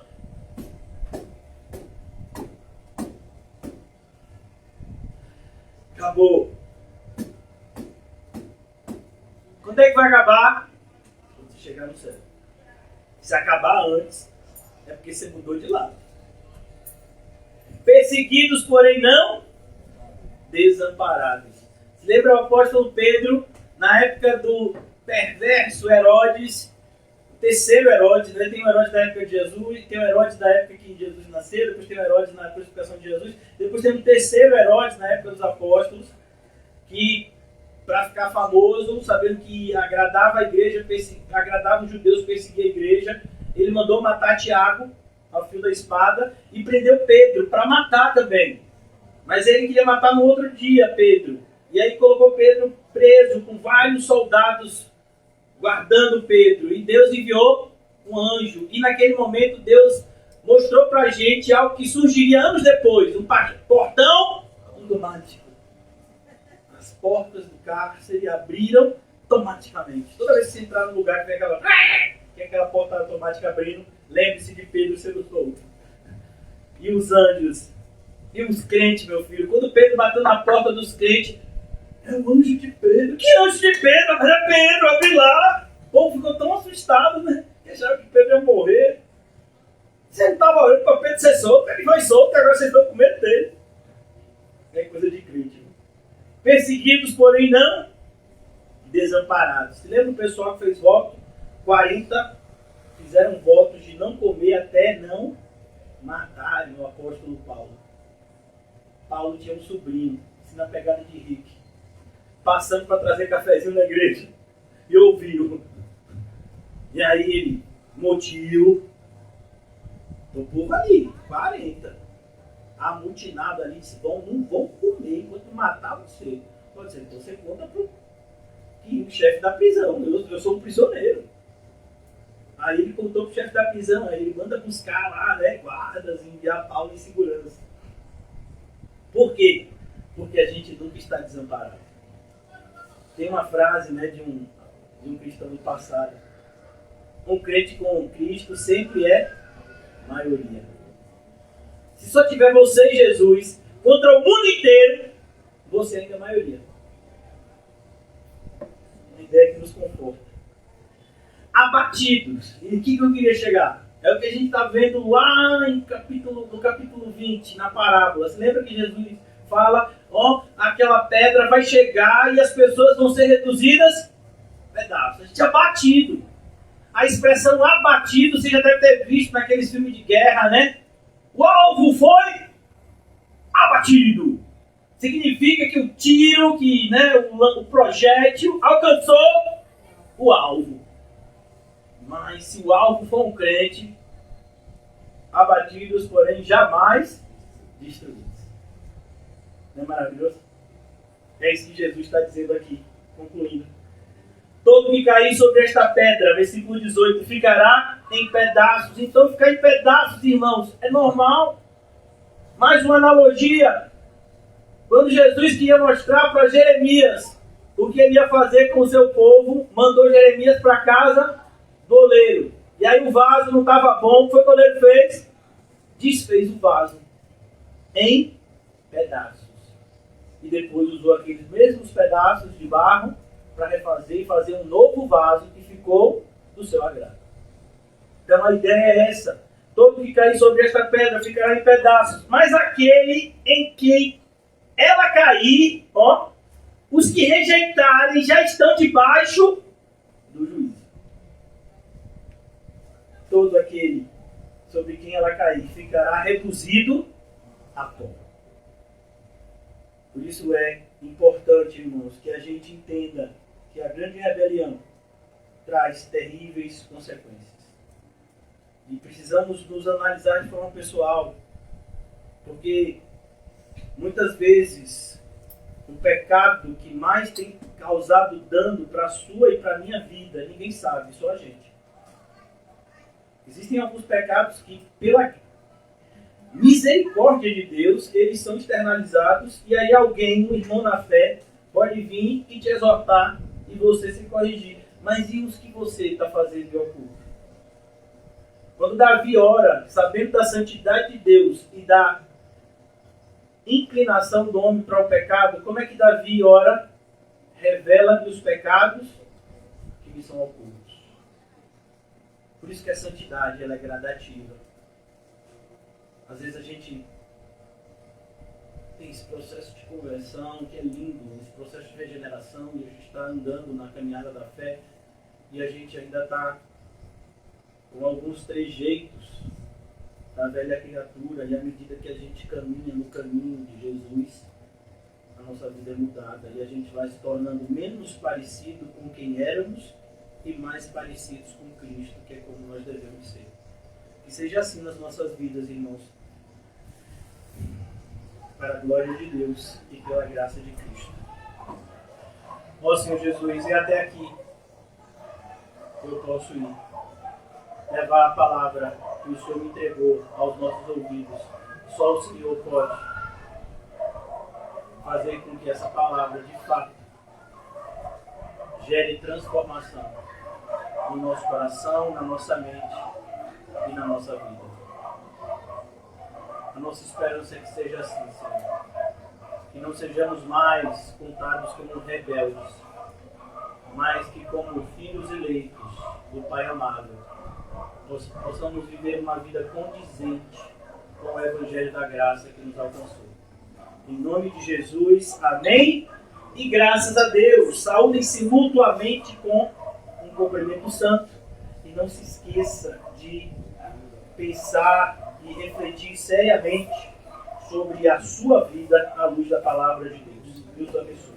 Acabou. Quando é que vai acabar? Quando você chegar no céu. Se acabar antes, é porque você mudou de lado. Perseguidos, porém não desamparados. Se lembra o apóstolo Pedro, na época do perverso Herodes, o terceiro Herodes, né? Tem o Herodes da época de Jesus, tem o Herodes da época que Jesus nasceu, depois tem o Herodes na crucificação de Jesus, depois tem um terceiro Herodes na época dos apóstolos, que, para ficar famoso, sabendo que agradava a igreja, agradava os judeus, perseguia a igreja, ele mandou matar Tiago ao fio da espada e prendeu Pedro para matar também. Mas ele queria matar no outro dia Pedro. E aí colocou Pedro preso com vários soldados guardando Pedro. E Deus enviou um anjo. E naquele momento Deus mostrou para a gente algo que surgiria anos depois. Um portão automático. As portas do cárcere abriram automaticamente. Toda vez que você entrar num lugar que tem aquela porta automática abrindo, lembre-se de Pedro sendo solto. E os anjos, e os crentes, meu filho. Quando Pedro bateu na porta dos crentes, é o anjo de Pedro. Que anjo de Pedro? Mas é Pedro, abre lá. O povo ficou tão assustado, né? Que acharam que Pedro ia morrer. Você não estava orando para Pedro ser solto, ele foi solto, agora vocês estão com medo dele. É coisa de crente. Né? Perseguidos, porém não desamparados. Você lembra o pessoal que fez voto? 40 fizeram votos de não comer até não matarem o apóstolo Paulo. Paulo tinha um sobrinho, assim na pegada de Rick, passando para trazer cafezinho na igreja, e ouviu. E aí ele, motivo, o povo ali, 40, amutinado ali, disse, não vão comer enquanto matar você. Pode ser, então você conta pro chefe da prisão, eu sou um prisioneiro. Aí ele contou pro chefe da prisão, aí ele manda buscar lá, né, guardas, enviar Paulo em segurança. Por quê? Porque a gente nunca está desamparado. Tem uma frase, né, de um cristão do passado. Um crente com Cristo sempre é maioria. Se só tiver você e Jesus contra o mundo inteiro, você ainda é maioria. Uma ideia que nos conforta. Abatidos. E o que eu queria chegar? É o que a gente está vendo lá no capítulo 20, na parábola. Você lembra que Jesus fala, aquela pedra vai chegar e as pessoas vão ser reduzidas a pedaços. A gente é abatido. A expressão abatido, você já deve ter visto naqueles filmes de guerra, né? O alvo foi abatido. Significa que o tiro, o projétil alcançou o alvo. Mas se o alvo for um crente, abatidos, porém jamais destruídos. Não é maravilhoso? É isso que Jesus está dizendo aqui, concluindo. Todo que cair sobre esta pedra, versículo 18, ficará em pedaços. Então ficar em pedaços, irmãos, é normal. Mais uma analogia. Quando Jesus queria mostrar para Jeremias o que ele ia fazer com o seu povo, mandou Jeremias para casa do oleiro. E aí o vaso não estava bom, foi o que o oleiro fez? Desfez o vaso em pedaços. E depois usou aqueles mesmos pedaços de barro para refazer e fazer um novo vaso que ficou do seu agrado. Então a ideia é essa. Todo que cair sobre esta pedra ficará em pedaços. Mas aquele em quem ela cair, os que rejeitarem já estão debaixo do juízo. Todo aquele sobre quem ela cair ficará reduzido a pó. Por isso é importante, irmãos, que a gente entenda que a grande rebelião traz terríveis consequências. E precisamos nos analisar de forma pessoal, porque muitas vezes o pecado que mais tem causado dano para a sua e para a minha vida, ninguém sabe, só a gente. Existem alguns pecados que, pela misericórdia de Deus, eles são externalizados, e aí alguém, um irmão na fé, pode vir e te exortar e você se corrigir. Mas e os que você está fazendo de oculto? Quando Davi ora, sabendo da santidade de Deus e da inclinação do homem para o pecado, como é que Davi ora? Revela-me os pecados que me são ocultos. Por isso que a santidade ela é gradativa. Às vezes a gente tem esse processo de conversão que é lindo, esse processo de regeneração, e a gente está andando na caminhada da fé e a gente ainda está com alguns trejeitos da velha criatura, e à medida que a gente caminha no caminho de Jesus, a nossa vida é mudada e a gente vai se tornando menos parecido com quem éramos e mais parecidos com Cristo, que é como nós devemos ser. Que seja assim nas nossas vidas, irmãos, para a glória de Deus e pela graça de Cristo. Ó Senhor Jesus, e até aqui eu posso ir, levar a palavra que o Senhor me entregou aos nossos ouvidos. Só o Senhor pode fazer com que essa palavra, de fato, gere transformação no nosso coração, na nossa mente e na nossa vida. A nossa esperança é que seja assim, Senhor. Que não sejamos mais contados como rebeldes, mas que como filhos eleitos do Pai amado, nós possamos viver uma vida condizente com o Evangelho da Graça que nos alcançou. Em nome de Jesus, amém? E graças a Deus, saúdem-se mutuamente com um cumprimento santo. E não se esqueça de pensar e refletir seriamente sobre a sua vida à luz da palavra de Deus. Deus abençoe.